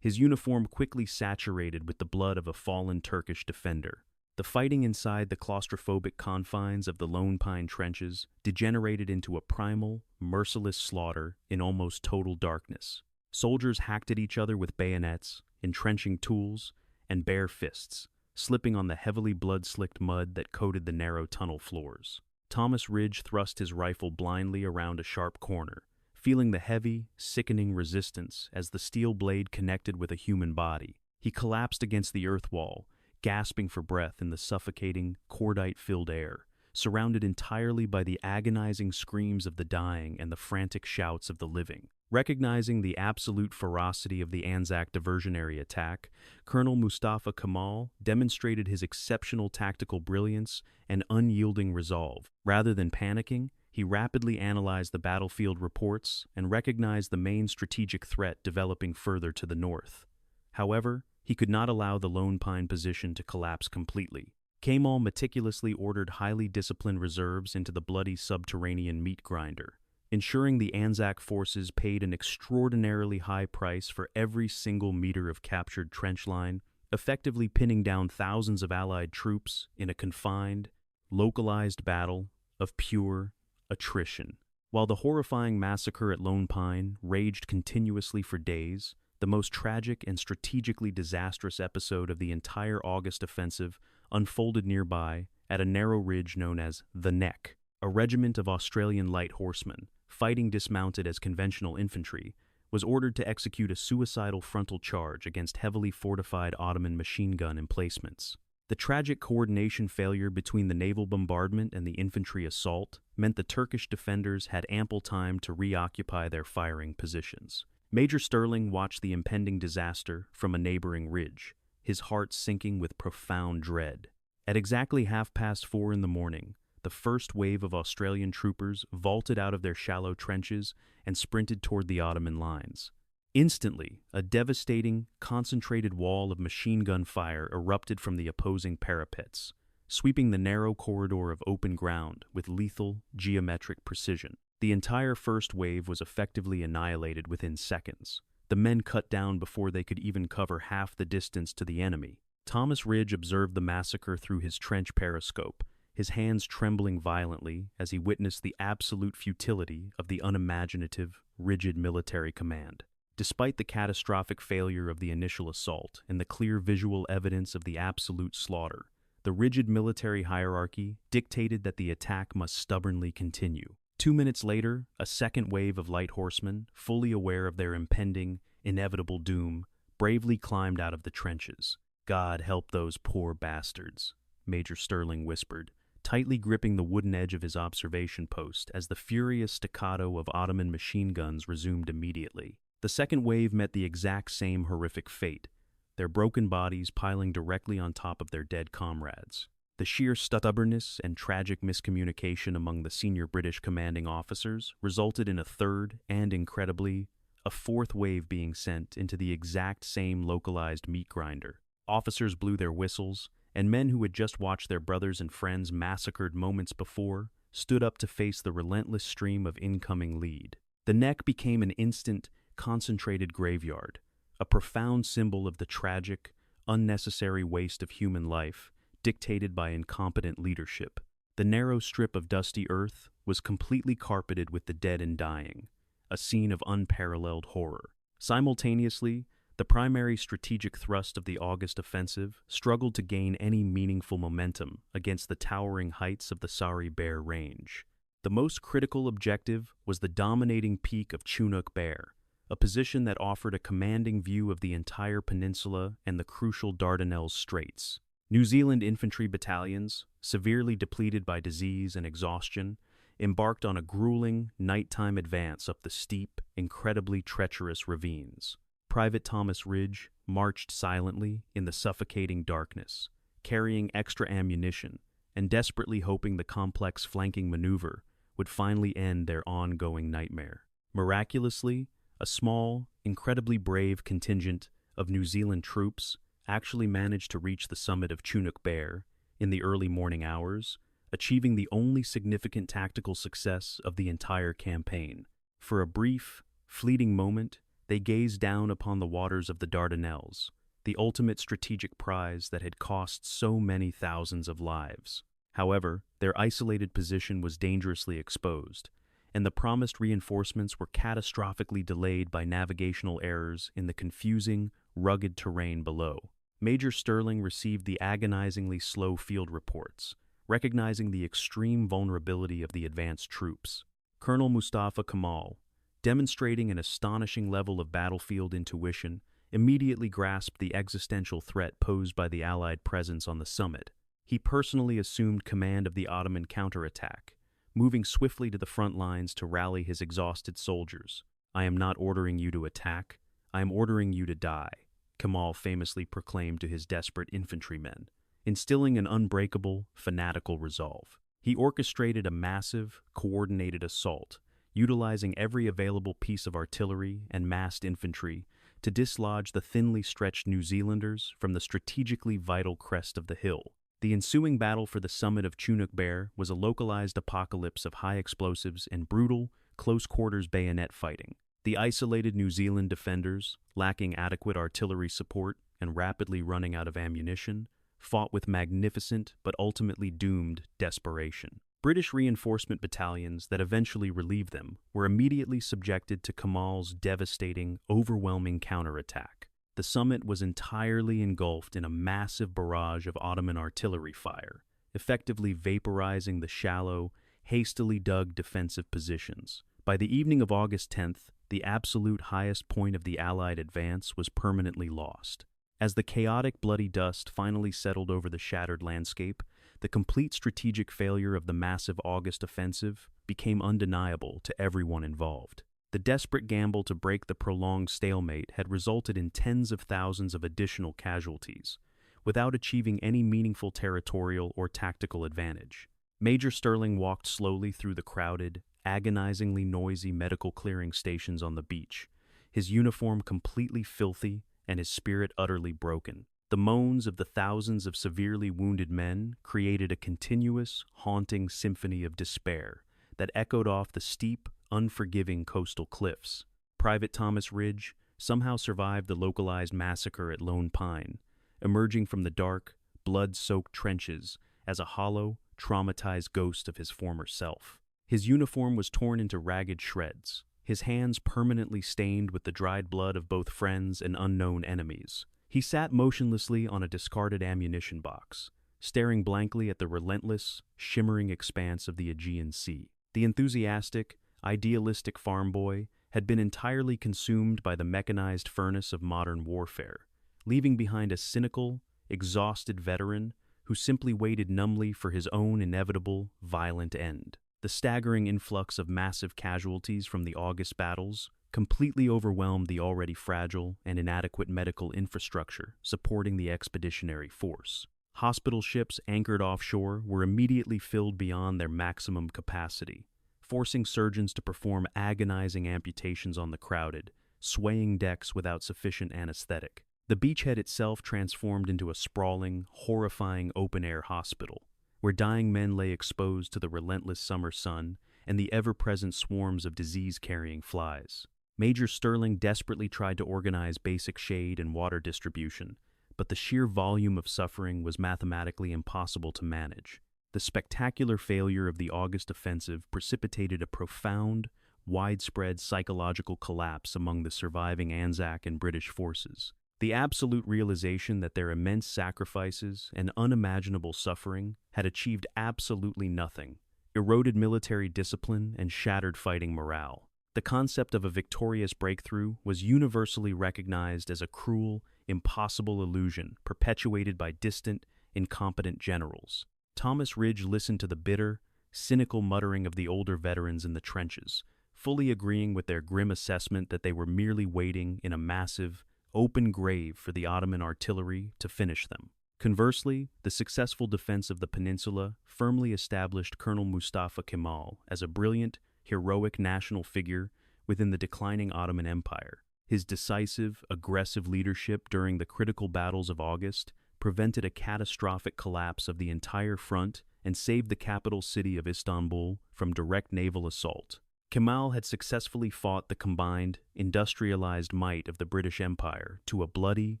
his uniform quickly saturated with the blood of a fallen Turkish defender. The fighting inside the claustrophobic confines of the Lone Pine trenches degenerated into a primal, merciless slaughter in almost total darkness. Soldiers hacked at each other with bayonets, entrenching tools, and bare fists, slipping on the heavily blood-slicked mud that coated the narrow tunnel floors. Thomas Ridge thrust his rifle blindly around a sharp corner, feeling the heavy, sickening resistance as the steel blade connected with a human body. He collapsed against the earth wall, gasping for breath in the suffocating, cordite-filled air, surrounded entirely by the agonizing screams of the dying and the frantic shouts of the living. Recognizing the absolute ferocity of the ANZAC diversionary attack, Colonel Mustafa Kemal demonstrated his exceptional tactical brilliance and unyielding resolve. Rather than panicking, he rapidly analyzed the battlefield reports and recognized the main strategic threat developing further to the north. However, he could not allow the Lone Pine position to collapse completely. Kemal meticulously ordered highly disciplined reserves into the bloody subterranean meat grinder, ensuring the ANZAC forces paid an extraordinarily high price for every single meter of captured trench line, effectively pinning down thousands of Allied troops in a confined, localized battle of pure attrition. While the horrifying massacre at Lone Pine raged continuously for days, the most tragic and strategically disastrous episode of the entire August offensive unfolded nearby at a narrow ridge known as the Neck. A regiment of Australian light horsemen, fighting dismounted as conventional infantry, was ordered to execute a suicidal frontal charge against heavily fortified Ottoman machine gun emplacements. The tragic coordination failure between the naval bombardment and the infantry assault meant the Turkish defenders had ample time to reoccupy their firing positions. Major Sterling watched the impending disaster from a neighboring ridge, his heart sinking with profound dread. At exactly 4:30 in the morning, the first wave of Australian troopers vaulted out of their shallow trenches and sprinted toward the Ottoman lines. Instantly, a devastating, concentrated wall of machine gun fire erupted from the opposing parapets, sweeping the narrow corridor of open ground with lethal, geometric precision. The entire first wave was effectively annihilated within seconds, the men cut down before they could even cover half the distance to the enemy. Thomas Ridge observed the massacre through his trench periscope, his hands trembling violently as he witnessed the absolute futility of the unimaginative, rigid military command. Despite the catastrophic failure of the initial assault and the clear visual evidence of the absolute slaughter, the rigid military hierarchy dictated that the attack must stubbornly continue. 2 minutes later, a second wave of light horsemen, fully aware of their impending, inevitable doom, bravely climbed out of the trenches. "God help those poor bastards," Major Sterling whispered, tightly gripping the wooden edge of his observation post as the furious staccato of Ottoman machine guns resumed immediately. The second wave met the exact same horrific fate, their broken bodies piling directly on top of their dead comrades. The sheer stubbornness and tragic miscommunication among the senior British commanding officers resulted in a third and, incredibly, a fourth wave being sent into the exact same localized meat grinder. Officers blew their whistles, and men who had just watched their brothers and friends massacred moments before stood up to face the relentless stream of incoming lead. The Neck became an instant, concentrated graveyard, a profound symbol of the tragic, unnecessary waste of human life dictated by incompetent leadership. The narrow strip of dusty earth was completely carpeted with the dead and dying, a scene of unparalleled horror. Simultaneously, the primary strategic thrust of the August offensive struggled to gain any meaningful momentum against the towering heights of the Sari Bear Range. The most critical objective was the dominating peak of Chinook Bear, a position that offered a commanding view of the entire peninsula and the crucial Dardanelles Straits. New Zealand infantry battalions, severely depleted by disease and exhaustion, embarked on a grueling, nighttime advance up the steep, incredibly treacherous ravines. Private Thomas Ridge marched silently in the suffocating darkness, carrying extra ammunition and desperately hoping the complex flanking maneuver would finally end their ongoing nightmare. Miraculously, a small, incredibly brave contingent of New Zealand troops actually managed to reach the summit of Chunuk Bair in the early morning hours, achieving the only significant tactical success of the entire campaign. For a brief, fleeting moment, they gazed down upon the waters of the Dardanelles, the ultimate strategic prize that had cost so many thousands of lives. However, their isolated position was dangerously exposed, and the promised reinforcements were catastrophically delayed by navigational errors in the confusing, rugged terrain below. Major Sterling received the agonizingly slow field reports, recognizing the extreme vulnerability of the advanced troops. Colonel Mustafa Kemal, demonstrating an astonishing level of battlefield intuition, immediately grasped the existential threat posed by the Allied presence on the summit. He personally assumed command of the Ottoman counterattack, moving swiftly to the front lines to rally his exhausted soldiers. "I am not ordering you to attack, I am ordering you to die," Kemal famously proclaimed to his desperate infantrymen, instilling an unbreakable, fanatical resolve. He orchestrated a massive, coordinated assault, utilizing every available piece of artillery and massed infantry to dislodge the thinly stretched New Zealanders from the strategically vital crest of the hill. The ensuing battle for the summit of Chunuk Bair was a localized apocalypse of high explosives and brutal, close-quarters bayonet fighting. The isolated New Zealand defenders, lacking adequate artillery support and rapidly running out of ammunition, fought with magnificent but ultimately doomed desperation. British reinforcement battalions that eventually relieved them were immediately subjected to Kemal's devastating, overwhelming counterattack. The summit was entirely engulfed in a massive barrage of Ottoman artillery fire, effectively vaporizing the shallow, hastily dug defensive positions. By the evening of August 10th, the absolute highest point of the Allied advance was permanently lost. As the chaotic, bloody dust finally settled over the shattered landscape, the complete strategic failure of the massive August offensive became undeniable to everyone involved. The desperate gamble to break the prolonged stalemate had resulted in tens of thousands of additional casualties, without achieving any meaningful territorial or tactical advantage. Major Sterling walked slowly through the crowded, agonizingly noisy medical clearing stations on the beach, his uniform completely filthy and his spirit utterly broken. The moans of the thousands of severely wounded men created a continuous, haunting symphony of despair that echoed off the steep, unforgiving coastal cliffs. Private Thomas Ridge somehow survived the localized massacre at Lone Pine, emerging from the dark, blood-soaked trenches as a hollow, traumatized ghost of his former self. His uniform was torn into ragged shreds, his hands permanently stained with the dried blood of both friends and unknown enemies. He sat motionlessly on a discarded ammunition box, staring blankly at the relentless, shimmering expanse of the Aegean Sea. The enthusiastic, idealistic farm boy had been entirely consumed by the mechanized furnace of modern warfare, leaving behind a cynical, exhausted veteran who simply waited numbly for his own inevitable, violent end. The staggering influx of massive casualties from the August battles completely overwhelmed the already fragile and inadequate medical infrastructure supporting the expeditionary force. Hospital ships anchored offshore were immediately filled beyond their maximum capacity, forcing surgeons to perform agonizing amputations on the crowded, swaying decks without sufficient anesthetic. The beachhead itself transformed into a sprawling, horrifying open-air hospital, where dying men lay exposed to the relentless summer sun and the ever-present swarms of disease-carrying flies. Major Sterling desperately tried to organize basic shade and water distribution, but the sheer volume of suffering was mathematically impossible to manage. The spectacular failure of the August offensive precipitated a profound, widespread psychological collapse among the surviving ANZAC and British forces. The absolute realization that their immense sacrifices and unimaginable suffering had achieved absolutely nothing, eroded military discipline and shattered fighting morale. The concept of a victorious breakthrough was universally recognized as a cruel, impossible illusion perpetuated by distant, incompetent generals. Thomas Ridge listened to the bitter, cynical muttering of the older veterans in the trenches, fully agreeing with their grim assessment that they were merely waiting in a massive, open grave for the Ottoman artillery to finish them. Conversely, the successful defense of the peninsula firmly established Colonel Mustafa Kemal as a brilliant, heroic national figure within the declining Ottoman Empire. His decisive, aggressive leadership during the critical battles of August prevented a catastrophic collapse of the entire front and saved the capital city of Istanbul from direct naval assault. Kemal had successfully fought the combined, industrialized might of the British Empire to a bloody,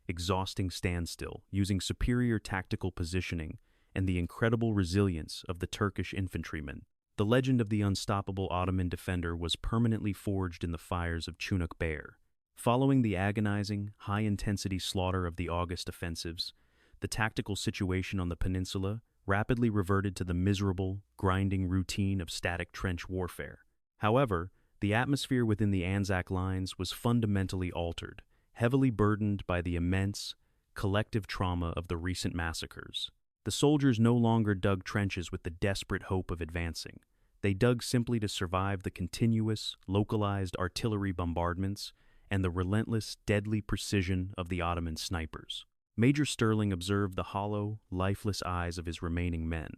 exhausting standstill, using superior tactical positioning and the incredible resilience of the Turkish infantrymen. The legend of the unstoppable Ottoman defender was permanently forged in the fires of Chunuk Bair. Following the agonizing, high-intensity slaughter of the August offensives, the tactical situation on the peninsula rapidly reverted to the miserable, grinding routine of static trench warfare. However, the atmosphere within the ANZAC lines was fundamentally altered, heavily burdened by the immense, collective trauma of the recent massacres. The soldiers no longer dug trenches with the desperate hope of advancing. They dug simply to survive the continuous, localized artillery bombardments and the relentless, deadly precision of the Ottoman snipers. Major Sterling observed the hollow, lifeless eyes of his remaining men,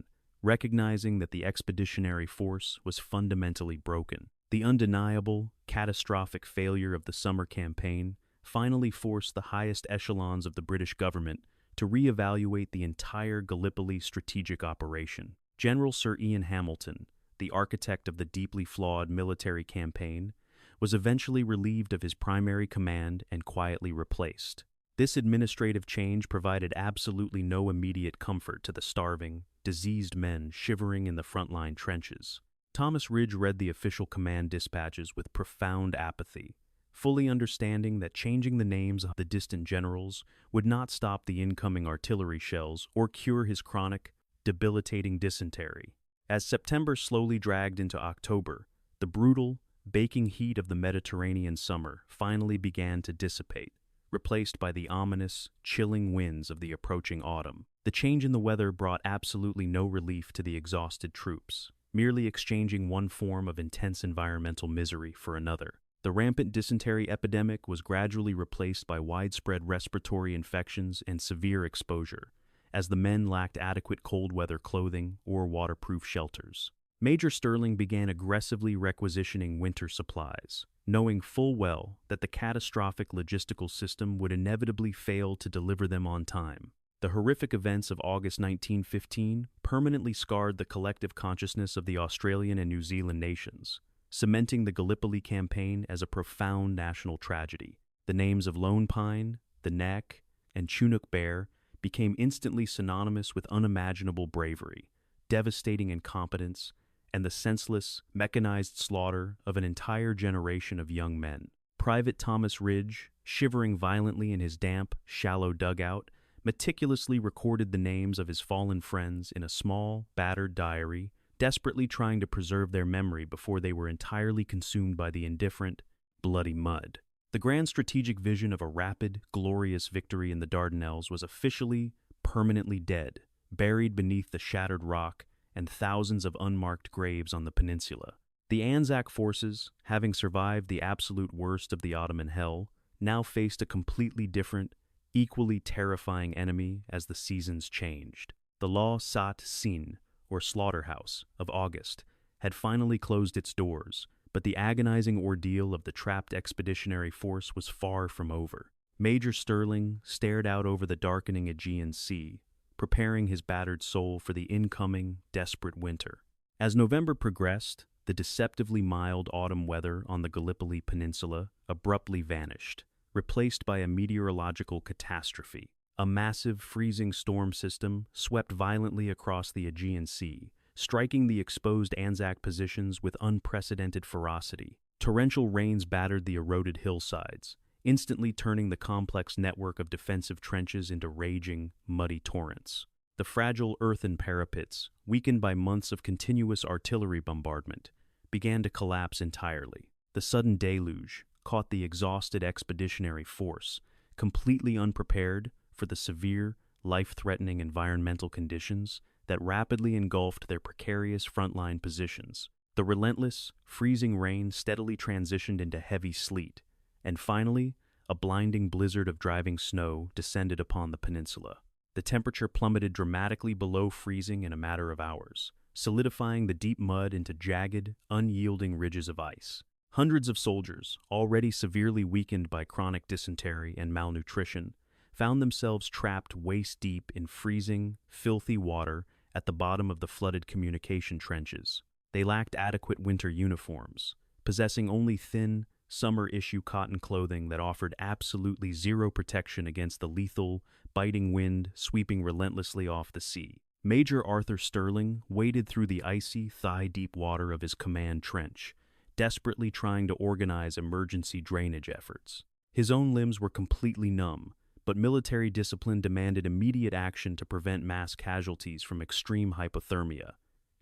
recognizing that the expeditionary force was fundamentally broken. The undeniable, catastrophic failure of the summer campaign finally forced the highest echelons of the British government to reevaluate the entire Gallipoli strategic operation. General Sir Ian Hamilton, the architect of the deeply flawed military campaign, was eventually relieved of his primary command and quietly replaced. This administrative change provided absolutely no immediate comfort to the starving, diseased men shivering in the frontline trenches. Thomas Ridge read the official command dispatches with profound apathy, fully understanding that changing the names of the distant generals would not stop the incoming artillery shells or cure his chronic, debilitating dysentery. As September slowly dragged into October, the brutal, baking heat of the Mediterranean summer finally began to dissipate, replaced by the ominous, chilling winds of the approaching autumn. The change in the weather brought absolutely no relief to the exhausted troops, merely exchanging one form of intense environmental misery for another. The rampant dysentery epidemic was gradually replaced by widespread respiratory infections and severe exposure, as the men lacked adequate cold weather clothing or waterproof shelters. Major Sterling began aggressively requisitioning winter supplies, knowing full well that the catastrophic logistical system would inevitably fail to deliver them on time. The horrific events of August 1915 permanently scarred the collective consciousness of the Australian and New Zealand nations, cementing the Gallipoli Campaign as a profound national tragedy. The names of Lone Pine, the Neck, and Chunuk Bair became instantly synonymous with unimaginable bravery, devastating incompetence, and the senseless, mechanized slaughter of an entire generation of young men. Private Thomas Ridge, shivering violently in his damp, shallow dugout, meticulously recorded the names of his fallen friends in a small, battered diary, desperately trying to preserve their memory before they were entirely consumed by the indifferent, bloody mud. The grand strategic vision of a rapid, glorious victory in the Dardanelles was officially, permanently dead, buried beneath the shattered rock and thousands of unmarked graves on the peninsula. The ANZAC forces, having survived the absolute worst of the Ottoman Hell, now faced a completely different, equally terrifying enemy as the seasons changed. The La Sat Sin, or slaughterhouse, of August, had finally closed its doors, but the agonizing ordeal of the trapped expeditionary force was far from over. Major Sterling stared out over the darkening Aegean Sea, preparing his battered soul for the incoming, desperate winter. As November progressed, the deceptively mild autumn weather on the Gallipoli Peninsula abruptly vanished, replaced by a meteorological catastrophe. A massive, freezing storm system swept violently across the Aegean Sea, striking the exposed ANZAC positions with unprecedented ferocity. Torrential rains battered the eroded hillsides, instantly turning the complex network of defensive trenches into raging, muddy torrents. The fragile earthen parapets, weakened by months of continuous artillery bombardment, began to collapse entirely. The sudden deluge caught the exhausted expeditionary force, completely unprepared for the severe, life-threatening environmental conditions that rapidly engulfed their precarious frontline positions. The relentless, freezing rain steadily transitioned into heavy sleet, and finally, a blinding blizzard of driving snow descended upon the peninsula. The temperature plummeted dramatically below freezing in a matter of hours, solidifying the deep mud into jagged, unyielding ridges of ice. Hundreds of soldiers, already severely weakened by chronic dysentery and malnutrition, found themselves trapped waist-deep in freezing, filthy water at the bottom of the flooded communication trenches. They lacked adequate winter uniforms, possessing only thin, summer-issue cotton clothing that offered absolutely zero protection against the lethal, biting wind sweeping relentlessly off the sea. Major Arthur Sterling waded through the icy, thigh-deep water of his command trench, desperately trying to organize emergency drainage efforts. His own limbs were completely numb, but military discipline demanded immediate action to prevent mass casualties from extreme hypothermia.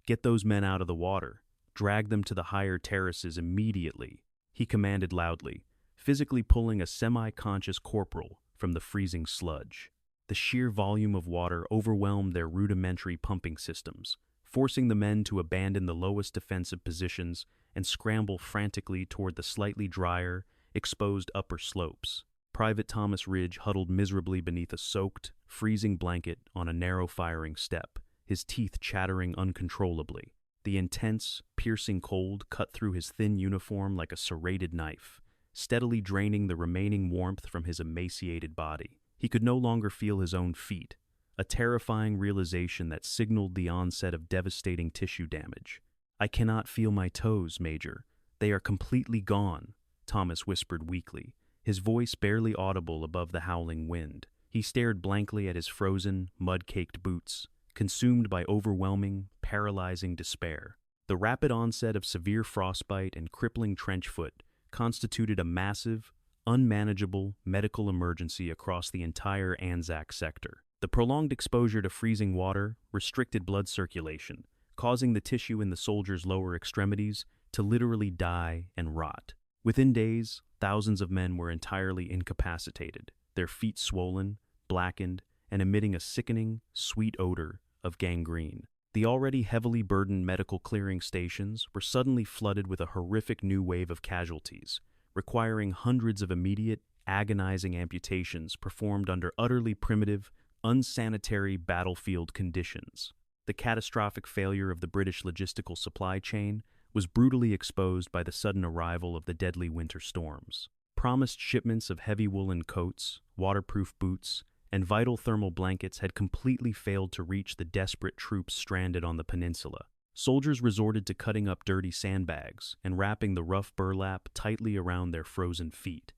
Get those men out of the water. Drag them to the higher terraces immediately, he commanded loudly, physically pulling a semi-conscious corporal from the freezing sludge. The sheer volume of water overwhelmed their rudimentary pumping systems, forcing the men to abandon the lowest defensive positions and scramble frantically toward the slightly drier, exposed upper slopes. Private Thomas Ridge huddled miserably beneath a soaked, freezing blanket on a narrow firing step, his teeth chattering uncontrollably. The intense, piercing cold cut through his thin uniform like a serrated knife, steadily draining the remaining warmth from his emaciated body. He could no longer feel his own feet, a terrifying realization that signaled the onset of devastating tissue damage. "I cannot feel my toes, Major. They are completely gone," Thomas whispered weakly, his voice barely audible above the howling wind. He stared blankly at his frozen, mud-caked boots, consumed by overwhelming, paralyzing despair. The rapid onset of severe frostbite and crippling trench foot constituted a massive, unmanageable medical emergency across the entire ANZAC sector. The prolonged exposure to freezing water restricted blood circulation, causing the tissue in the soldiers' lower extremities to literally die and rot. Within days, thousands of men were entirely incapacitated, their feet swollen, blackened, and emitting a sickening, sweet odor of gangrene. The already heavily burdened medical clearing stations were suddenly flooded with a horrific new wave of casualties, requiring hundreds of immediate, agonizing amputations performed under utterly primitive, unsanitary battlefield conditions. The catastrophic failure of the British logistical supply chain was brutally exposed by the sudden arrival of the deadly winter storms. Promised shipments of heavy woolen coats, waterproof boots, and vital thermal blankets had completely failed to reach the desperate troops stranded on the peninsula. Soldiers resorted to cutting up dirty sandbags and wrapping the rough burlap tightly around their frozen feet,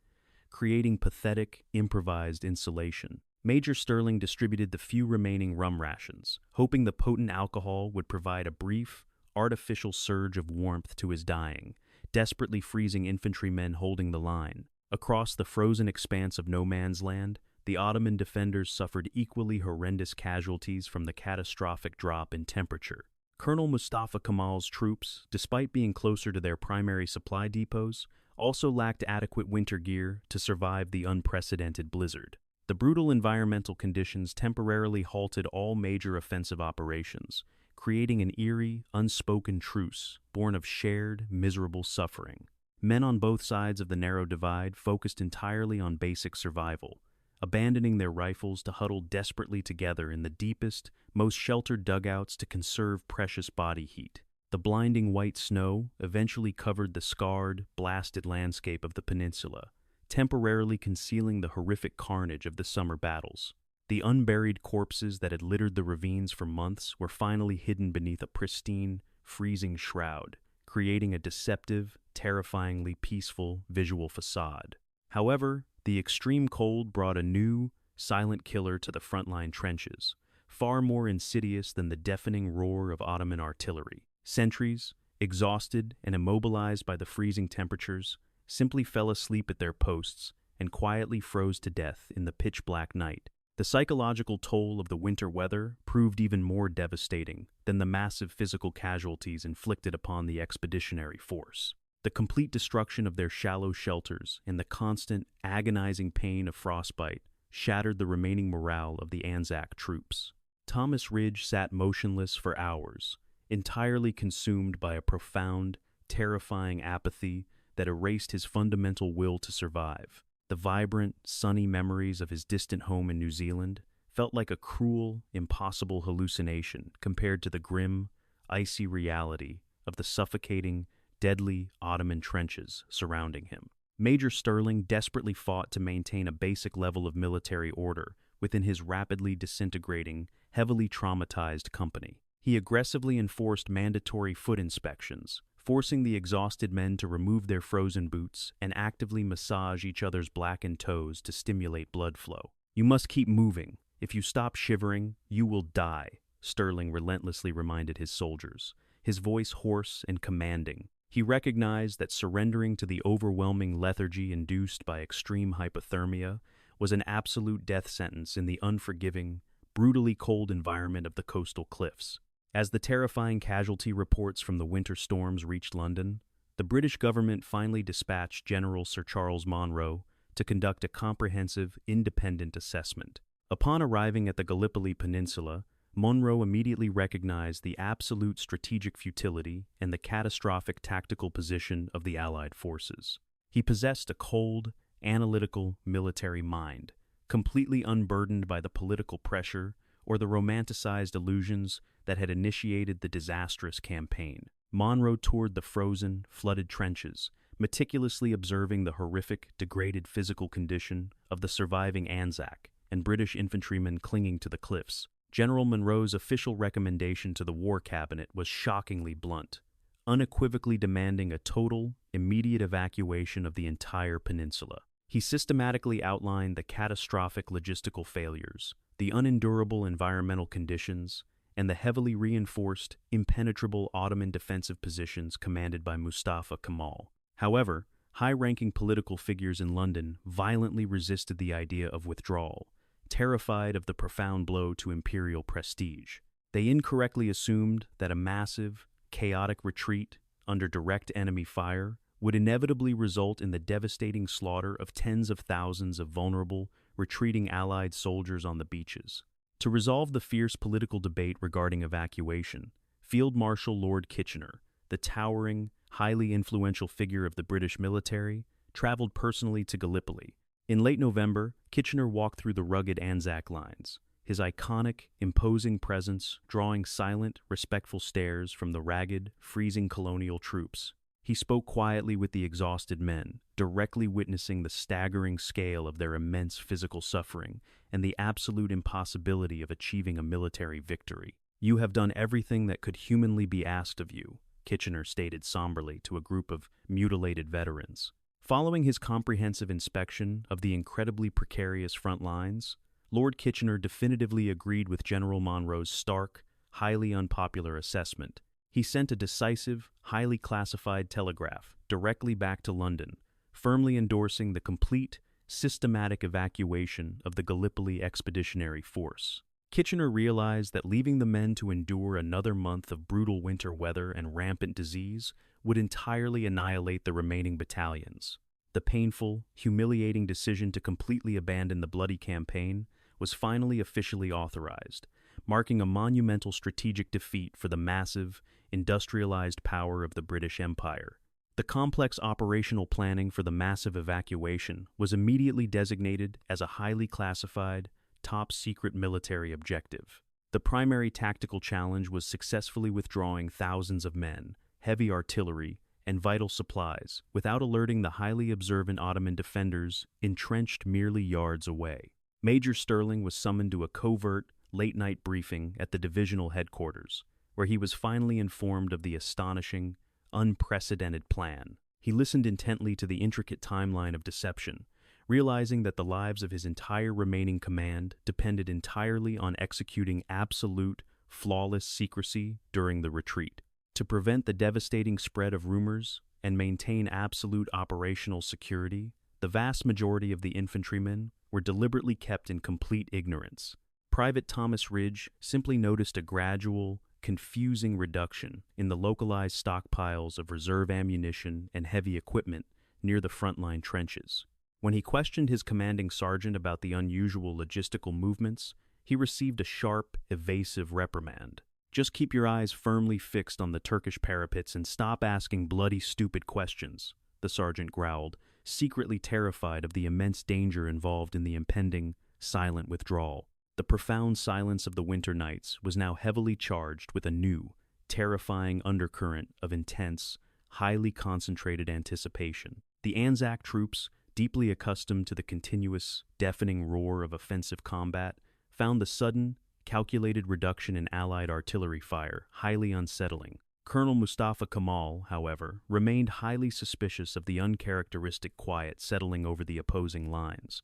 creating pathetic, improvised insulation. Major Sterling distributed the few remaining rum rations, hoping the potent alcohol would provide a brief, artificial surge of warmth to his dying, desperately freezing infantrymen holding the line. Across the frozen expanse of no man's land, the Ottoman defenders suffered equally horrendous casualties from the catastrophic drop in temperature. Colonel Mustafa Kemal's troops, despite being closer to their primary supply depots, also lacked adequate winter gear to survive the unprecedented blizzard. The brutal environmental conditions temporarily halted all major offensive operations, creating an eerie, unspoken truce born of shared, miserable suffering. Men on both sides of the narrow divide focused entirely on basic survival, abandoning their rifles to huddle desperately together in the deepest, most sheltered dugouts to conserve precious body heat. The blinding white snow eventually covered the scarred, blasted landscape of the peninsula, temporarily concealing the horrific carnage of the summer battles. The unburied corpses that had littered the ravines for months were finally hidden beneath a pristine, freezing shroud, creating a deceptive, terrifyingly peaceful visual facade. However, the extreme cold brought a new, silent killer to the frontline trenches, far more insidious than the deafening roar of Ottoman artillery. Sentries, exhausted and immobilized by the freezing temperatures, simply fell asleep at their posts and quietly froze to death in the pitch-black night. The psychological toll of the winter weather proved even more devastating than the massive physical casualties inflicted upon the expeditionary force. The complete destruction of their shallow shelters and the constant, agonizing pain of frostbite shattered the remaining morale of the ANZAC troops. Thomas Ridge sat motionless for hours, entirely consumed by a profound, terrifying apathy that erased his fundamental will to survive. The vibrant, sunny memories of his distant home in New Zealand felt like a cruel, impossible hallucination compared to the grim, icy reality of the suffocating, deadly Ottoman trenches surrounding him. Major Sterling desperately fought to maintain a basic level of military order within his rapidly disintegrating, heavily traumatized company. He aggressively enforced mandatory foot inspections, forcing the exhausted men to remove their frozen boots and actively massage each other's blackened toes to stimulate blood flow. "You must keep moving. If you stop shivering, you will die," Sterling relentlessly reminded his soldiers, his voice hoarse and commanding. He recognized that surrendering to the overwhelming lethargy induced by extreme hypothermia was an absolute death sentence in the unforgiving, brutally cold environment of the coastal cliffs. As the terrifying casualty reports from the winter storms reached London, the British government finally dispatched General Sir Charles Monro to conduct a comprehensive, independent assessment. Upon arriving at the Gallipoli Peninsula, Monro immediately recognized the absolute strategic futility and the catastrophic tactical position of the Allied forces. He possessed a cold, analytical military mind, completely unburdened by the political pressure or the romanticized illusions that had initiated the disastrous campaign. Monro toured the frozen, flooded trenches, meticulously observing the horrific, degraded physical condition of the surviving ANZAC and British infantrymen clinging to the cliffs. General Monro's official recommendation to the War Cabinet was shockingly blunt, unequivocally demanding a total, immediate evacuation of the entire peninsula. He systematically outlined the catastrophic logistical failures, the unendurable environmental conditions, and the heavily reinforced, impenetrable Ottoman defensive positions commanded by Mustafa Kemal. However, high-ranking political figures in London violently resisted the idea of withdrawal, terrified of the profound blow to imperial prestige. They incorrectly assumed that a massive, chaotic retreat under direct enemy fire would inevitably result in the devastating slaughter of tens of thousands of vulnerable, retreating Allied soldiers on the beaches. To resolve the fierce political debate regarding evacuation, Field Marshal Lord Kitchener, the towering, highly influential figure of the British military, traveled personally to Gallipoli. In late November, Kitchener walked through the rugged ANZAC lines, his iconic, imposing presence drawing silent, respectful stares from the ragged, freezing colonial troops. He spoke quietly with the exhausted men, directly witnessing the staggering scale of their immense physical suffering and the absolute impossibility of achieving a military victory. "You have done everything that could humanly be asked of you," Kitchener stated somberly to a group of mutilated veterans. Following his comprehensive inspection of the incredibly precarious front lines, Lord Kitchener definitively agreed with General Monro's stark, highly unpopular assessment. He sent a decisive, highly classified telegraph directly back to London, firmly endorsing the complete, systematic evacuation of the Gallipoli Expeditionary Force. Kitchener realized that leaving the men to endure another month of brutal winter weather and rampant disease would entirely annihilate the remaining battalions. The painful, humiliating decision to completely abandon the bloody campaign was finally officially authorized, marking a monumental strategic defeat for the massive, industrialized power of the British Empire. The complex operational planning for the massive evacuation was immediately designated as a highly classified, top-secret military objective. The primary tactical challenge was successfully withdrawing thousands of men, heavy artillery, and vital supplies without alerting the highly observant Ottoman defenders entrenched merely yards away. Major Sterling was summoned to a covert, late-night briefing at the divisional headquarters, where he was finally informed of the astonishing, unprecedented plan. He listened intently to the intricate timeline of deception, realizing that the lives of his entire remaining command depended entirely on executing absolute, flawless secrecy during the retreat. To prevent the devastating spread of rumors and maintain absolute operational security, the vast majority of the infantrymen were deliberately kept in complete ignorance. Private Thomas Ridge simply noticed a gradual, confusing reduction in the localized stockpiles of reserve ammunition and heavy equipment near the frontline trenches. When he questioned his commanding sergeant about the unusual logistical movements, he received a sharp, evasive reprimand. "Just keep your eyes firmly fixed on the Turkish parapets and stop asking bloody stupid questions," the sergeant growled, secretly terrified of the immense danger involved in the impending, silent withdrawal. The profound silence of the winter nights was now heavily charged with a new, terrifying undercurrent of intense, highly concentrated anticipation. The ANZAC troops, deeply accustomed to the continuous, deafening roar of offensive combat, found the sudden, calculated reduction in Allied artillery fire highly unsettling. Colonel Mustafa Kemal, however, remained highly suspicious of the uncharacteristic quiet settling over the opposing lines,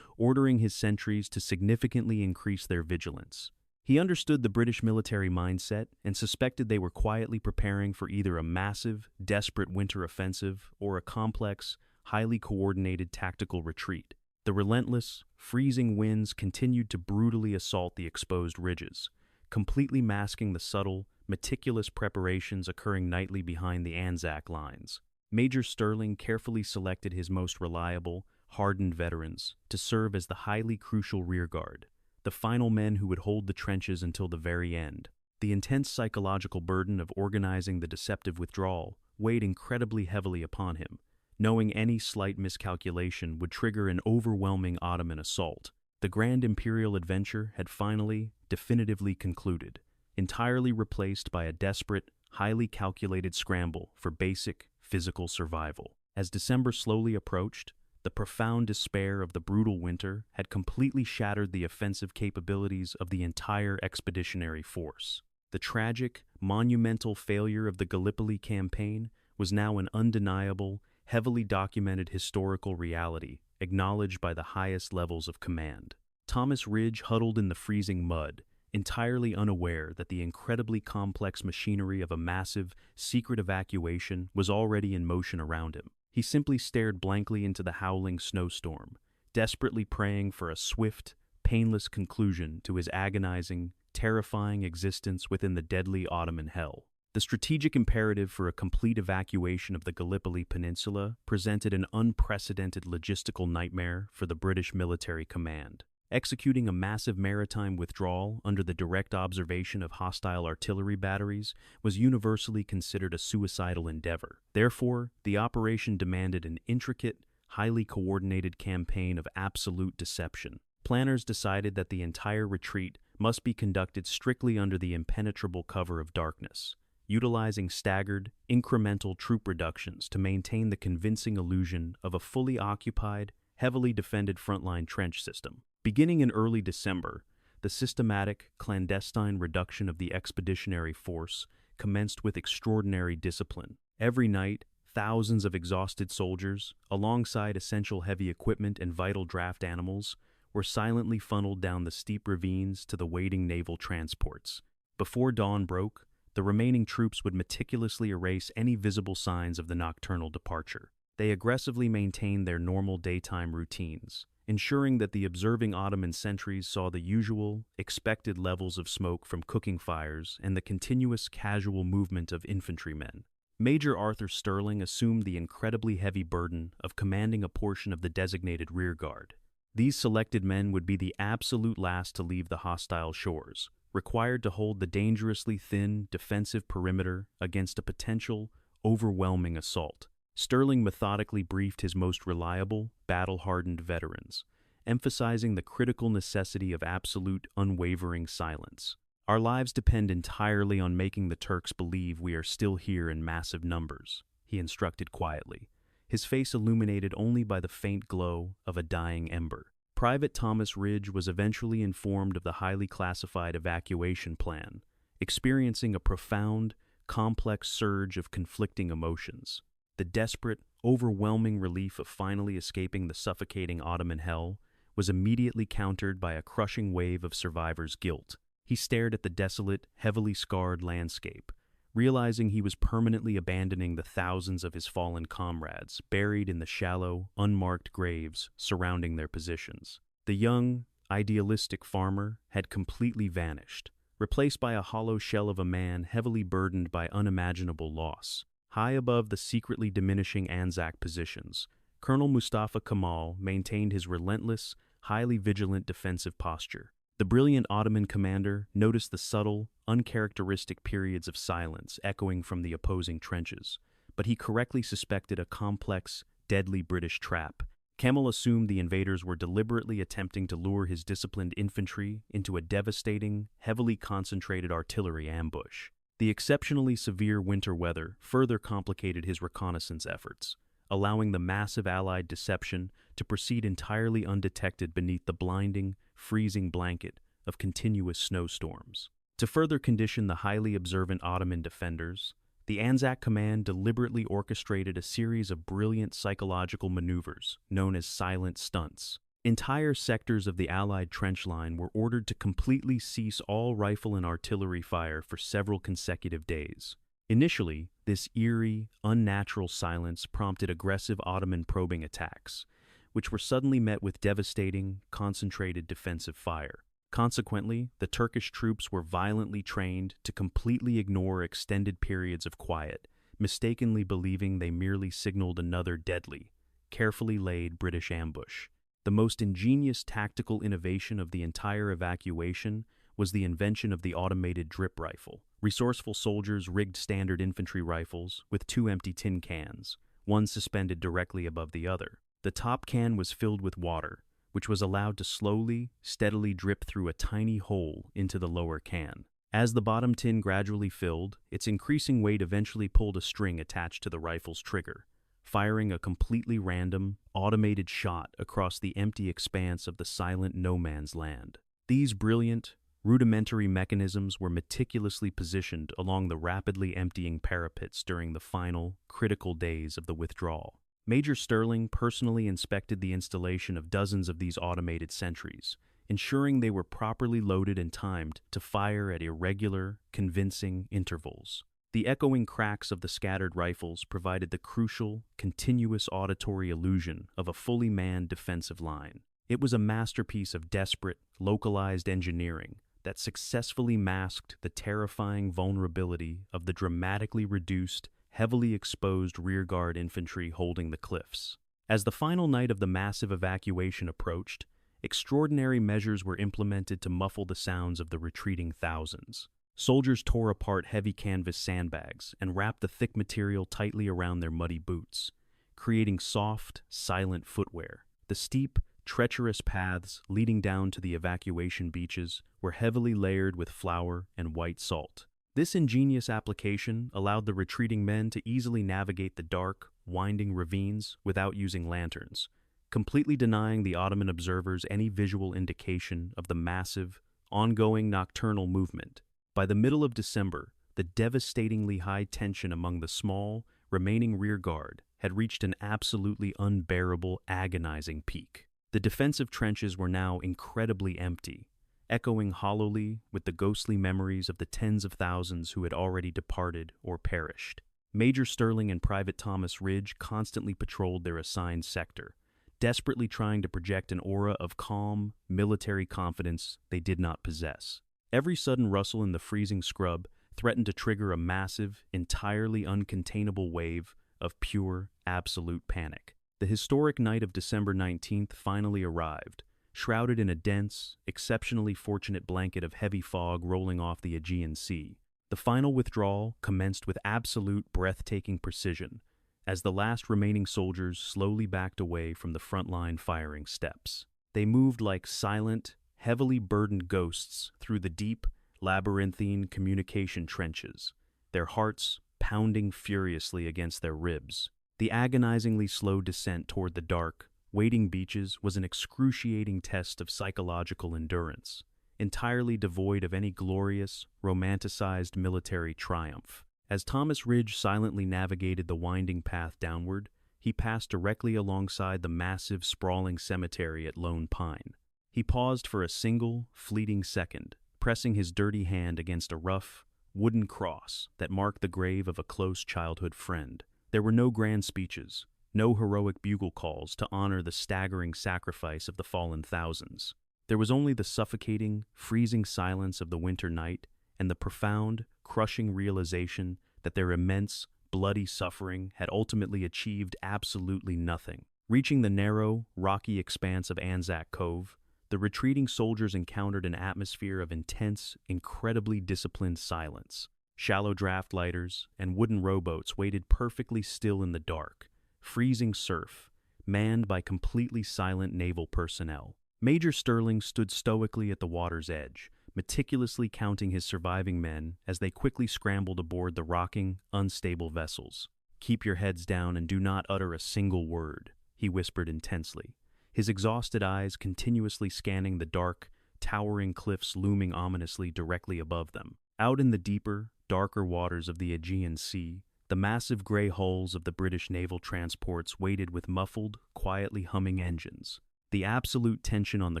ordering his sentries to significantly increase their vigilance. He understood the British military mindset and suspected they were quietly preparing for either a massive, desperate winter offensive or a complex, highly coordinated tactical retreat. The relentless, freezing winds continued to brutally assault the exposed ridges, completely masking the subtle, meticulous preparations occurring nightly behind the ANZAC lines. Major Sterling carefully selected his most reliable, hardened veterans to serve as the highly crucial rearguard, the final men who would hold the trenches until the very end. The intense psychological burden of organizing the deceptive withdrawal weighed incredibly heavily upon him, knowing any slight miscalculation would trigger an overwhelming Ottoman assault. The grand imperial adventure had finally, definitively concluded, entirely replaced by a desperate, highly calculated scramble for basic, physical survival. As December slowly approached, the profound despair of the brutal winter had completely shattered the offensive capabilities of the entire expeditionary force. The tragic, monumental failure of the Gallipoli Campaign was now an undeniable, heavily documented historical reality, acknowledged by the highest levels of command. Thomas Ridge huddled in the freezing mud, entirely unaware that the incredibly complex machinery of a massive, secret evacuation was already in motion around him. He simply stared blankly into the howling snowstorm, desperately praying for a swift, painless conclusion to his agonizing, terrifying existence within the deadly Ottoman Hell. The strategic imperative for a complete evacuation of the Gallipoli Peninsula presented an unprecedented logistical nightmare for the British military command. Executing a massive maritime withdrawal under the direct observation of hostile artillery batteries was universally considered a suicidal endeavor. Therefore, the operation demanded an intricate, highly coordinated campaign of absolute deception. Planners decided that the entire retreat must be conducted strictly under the impenetrable cover of darkness, utilizing staggered, incremental troop reductions to maintain the convincing illusion of a fully occupied, heavily defended frontline trench system. Beginning in early December, the systematic, clandestine reduction of the expeditionary force commenced with extraordinary discipline. Every night, thousands of exhausted soldiers, alongside essential heavy equipment and vital draft animals, were silently funneled down the steep ravines to the waiting naval transports. Before dawn broke, the remaining troops would meticulously erase any visible signs of the nocturnal departure. They aggressively maintained their normal daytime routines, ensuring that the observing Ottoman sentries saw the usual, expected levels of smoke from cooking fires and the continuous casual movement of infantrymen. Major Arthur Sterling assumed the incredibly heavy burden of commanding a portion of the designated rearguard. These selected men would be the absolute last to leave the hostile shores, required to hold the dangerously thin defensive perimeter against a potential, overwhelming assault. Sterling methodically briefed his most reliable, battle-hardened veterans, emphasizing the critical necessity of absolute, unwavering silence. "Our lives depend entirely on making the Turks believe we are still here in massive numbers," he instructed quietly, his face illuminated only by the faint glow of a dying ember. Private Thomas Ridge was eventually informed of the highly classified evacuation plan, experiencing a profound, complex surge of conflicting emotions. The desperate, overwhelming relief of finally escaping the suffocating Ottoman Hell was immediately countered by a crushing wave of survivors' guilt. He stared at the desolate, heavily scarred landscape, realizing he was permanently abandoning the thousands of his fallen comrades buried in the shallow, unmarked graves surrounding their positions. The young, idealistic farmer had completely vanished, replaced by a hollow shell of a man heavily burdened by unimaginable loss. High above the secretly diminishing ANZAC positions, Colonel Mustafa Kemal maintained his relentless, highly vigilant defensive posture. The brilliant Ottoman commander noticed the subtle, uncharacteristic periods of silence echoing from the opposing trenches, but he correctly suspected a complex, deadly British trap. Kemal assumed the invaders were deliberately attempting to lure his disciplined infantry into a devastating, heavily concentrated artillery ambush. The exceptionally severe winter weather further complicated his reconnaissance efforts, allowing the massive Allied deception to proceed entirely undetected beneath the blinding, freezing blanket of continuous snowstorms. To further condition the highly observant Ottoman defenders, the ANZAC command deliberately orchestrated a series of brilliant psychological maneuvers known as silent stunts. Entire sectors of the Allied trench line were ordered to completely cease all rifle and artillery fire for several consecutive days. Initially, this eerie, unnatural silence prompted aggressive Ottoman probing attacks, which were suddenly met with devastating, concentrated defensive fire. Consequently, the Turkish troops were violently trained to completely ignore extended periods of quiet, mistakenly believing they merely signaled another deadly, carefully laid British ambush. The most ingenious tactical innovation of the entire evacuation was the invention of the automated drip rifle. Resourceful soldiers rigged standard infantry rifles with two empty tin cans, one suspended directly above the other. The top can was filled with water, which was allowed to slowly, steadily drip through a tiny hole into the lower can. As the bottom tin gradually filled, its increasing weight eventually pulled a string attached to the rifle's trigger, firing a completely random, automated shot across the empty expanse of the silent no-man's land. These brilliant, rudimentary mechanisms were meticulously positioned along the rapidly emptying parapets during the final, critical days of the withdrawal. Major Sterling personally inspected the installation of dozens of these automated sentries, ensuring they were properly loaded and timed to fire at irregular, convincing intervals. The echoing cracks of the scattered rifles provided the crucial, continuous auditory illusion of a fully manned defensive line. It was a masterpiece of desperate, localized engineering that successfully masked the terrifying vulnerability of the dramatically reduced, heavily exposed rearguard infantry holding the cliffs. As the final night of the massive evacuation approached, extraordinary measures were implemented to muffle the sounds of the retreating thousands. Soldiers tore apart heavy canvas sandbags and wrapped the thick material tightly around their muddy boots, creating soft, silent footwear. The steep, treacherous paths leading down to the evacuation beaches were heavily layered with flour and white salt. This ingenious application allowed the retreating men to easily navigate the dark, winding ravines without using lanterns, completely denying the Ottoman observers any visual indication of the massive, ongoing nocturnal movement. By the middle of December, the devastatingly high tension among the small, remaining rearguard had reached an absolutely unbearable, agonizing peak. The defensive trenches were now incredibly empty, echoing hollowly with the ghostly memories of the tens of thousands who had already departed or perished. Major Sterling and Private Thomas Ridge constantly patrolled their assigned sector, desperately trying to project an aura of calm, military confidence they did not possess. Every sudden rustle in the freezing scrub threatened to trigger a massive, entirely uncontainable wave of pure, absolute panic. The historic night of December 19th finally arrived, shrouded in a dense, exceptionally fortunate blanket of heavy fog rolling off the Aegean Sea. The final withdrawal commenced with absolute, breathtaking precision, as the last remaining soldiers slowly backed away from the frontline firing steps. They moved like silent, heavily burdened ghosts through the deep, labyrinthine communication trenches, their hearts pounding furiously against their ribs. The agonizingly slow descent toward the dark, waiting beaches was an excruciating test of psychological endurance, entirely devoid of any glorious, romanticized military triumph. As Thomas Ridge silently navigated the winding path downward, he passed directly alongside the massive, sprawling cemetery at Lone Pine. He paused for a single, fleeting second, pressing his dirty hand against a rough, wooden cross that marked the grave of a close childhood friend. There were no grand speeches, no heroic bugle calls to honor the staggering sacrifice of the fallen thousands. There was only the suffocating, freezing silence of the winter night and the profound, crushing realization that their immense, bloody suffering had ultimately achieved absolutely nothing. Reaching the narrow, rocky expanse of ANZAC Cove, the retreating soldiers encountered an atmosphere of intense, incredibly disciplined silence. Shallow draft lighters and wooden rowboats waited perfectly still in the dark, freezing surf, manned by completely silent naval personnel. Major Sterling stood stoically at the water's edge, meticulously counting his surviving men as they quickly scrambled aboard the rocking, unstable vessels. "Keep your heads down and do not utter a single word," he whispered intensely, his exhausted eyes continuously scanning the dark, towering cliffs looming ominously directly above them. Out in the deeper, darker waters of the Aegean Sea, the massive gray hulls of the British naval transports waited with muffled, quietly humming engines. The absolute tension on the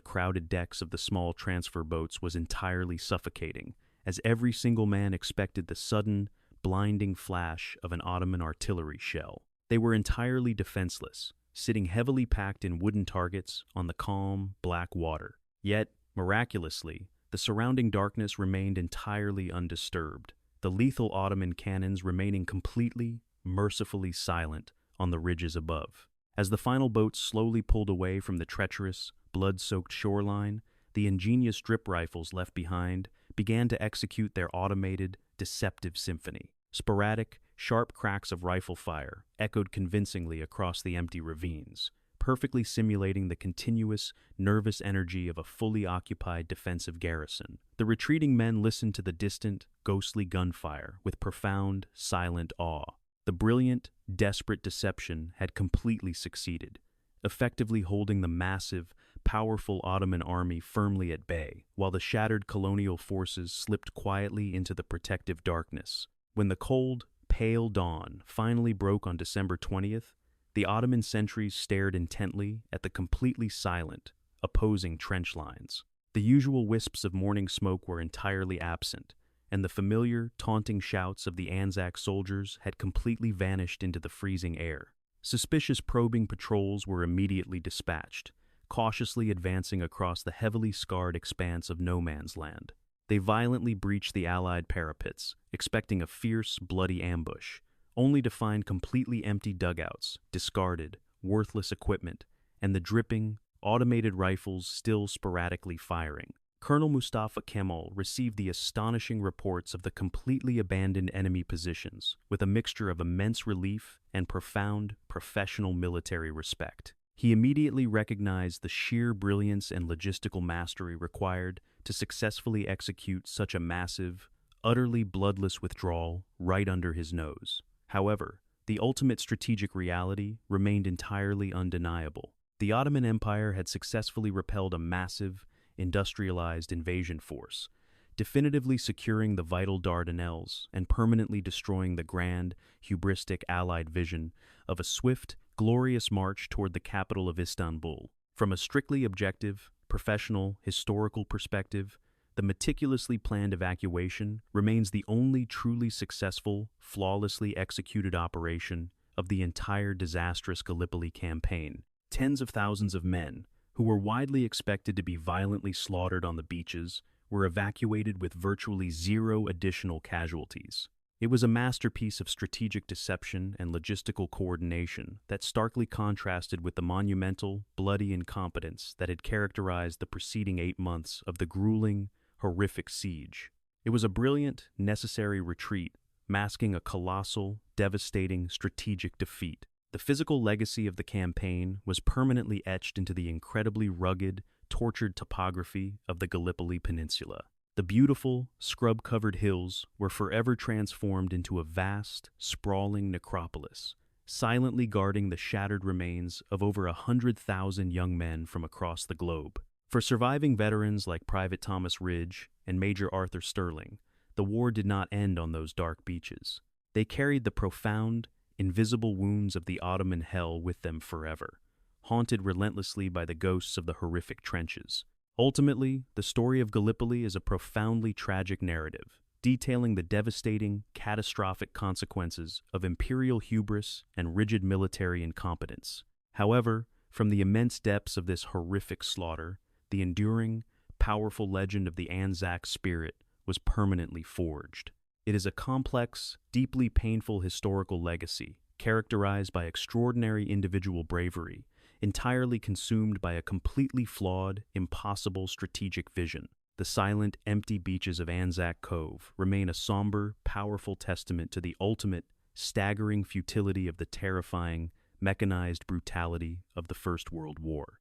crowded decks of the small transfer boats was entirely suffocating, as every single man expected the sudden, blinding flash of an Ottoman artillery shell. They were entirely defenseless, sitting heavily packed in wooden targets on the calm, black water. Yet, miraculously, the surrounding darkness remained entirely undisturbed, the lethal Ottoman cannons remaining completely, mercifully silent on the ridges above. As the final boats slowly pulled away from the treacherous, blood-soaked shoreline, the ingenious drip rifles left behind began to execute their automated, deceptive symphony. Sporadic, sharp cracks of rifle fire echoed convincingly across the empty ravines, perfectly simulating the continuous, nervous energy of a fully occupied defensive garrison. The retreating men listened to the distant, ghostly gunfire with profound, silent awe. The brilliant, desperate deception had completely succeeded, effectively holding the massive, powerful Ottoman army firmly at bay, while the shattered colonial forces slipped quietly into the protective darkness. When the cold, pale dawn finally broke on December 20th, the Ottoman sentries stared intently at the completely silent, opposing trench lines. The usual wisps of morning smoke were entirely absent, and the familiar, taunting shouts of the ANZAC soldiers had completely vanished into the freezing air. Suspicious probing patrols were immediately dispatched, cautiously advancing across the heavily scarred expanse of no man's land. They violently breached the Allied parapets, expecting a fierce, bloody ambush, only to find completely empty dugouts, discarded, worthless equipment, and the dripping, automated rifles still sporadically firing. Colonel Mustafa Kemal received the astonishing reports of the completely abandoned enemy positions with a mixture of immense relief and profound, professional military respect. He immediately recognized the sheer brilliance and logistical mastery required to successfully execute such a massive, utterly bloodless withdrawal right under his nose. However, the ultimate strategic reality remained entirely undeniable. The Ottoman Empire had successfully repelled a massive, industrialized invasion force, definitively securing the vital Dardanelles and permanently destroying the grand, hubristic Allied vision of a swift, glorious march toward the capital of Istanbul. From a strictly objective, professional, historical perspective, the meticulously planned evacuation remains the only truly successful, flawlessly executed operation of the entire disastrous Gallipoli campaign. Tens of thousands of men, who were widely expected to be violently slaughtered on the beaches, were evacuated with virtually zero additional casualties. It was a masterpiece of strategic deception and logistical coordination that starkly contrasted with the monumental, bloody incompetence that had characterized the preceding 8 months of the grueling, horrific siege. It was a brilliant, necessary retreat, masking a colossal, devastating strategic defeat. The physical legacy of the campaign was permanently etched into the incredibly rugged, tortured topography of the Gallipoli Peninsula. The beautiful, scrub-covered hills were forever transformed into a vast, sprawling necropolis, silently guarding the shattered remains of over 100,000 young men from across the globe. For surviving veterans like Private Thomas Ridge and Major Arthur Sterling, the war did not end on those dark beaches. They carried the profound, invisible wounds of the Ottoman Hell with them forever, haunted relentlessly by the ghosts of the horrific trenches. Ultimately, the story of Gallipoli is a profoundly tragic narrative, detailing the devastating, catastrophic consequences of imperial hubris and rigid military incompetence. However, from the immense depths of this horrific slaughter, the enduring, powerful legend of the ANZAC spirit was permanently forged. It is a complex, deeply painful historical legacy, characterized by extraordinary individual bravery, entirely consumed by a completely flawed, impossible strategic vision. The silent, empty beaches of ANZAC Cove remain a somber, powerful testament to the ultimate, staggering futility of the terrifying, mechanized brutality of the First World War.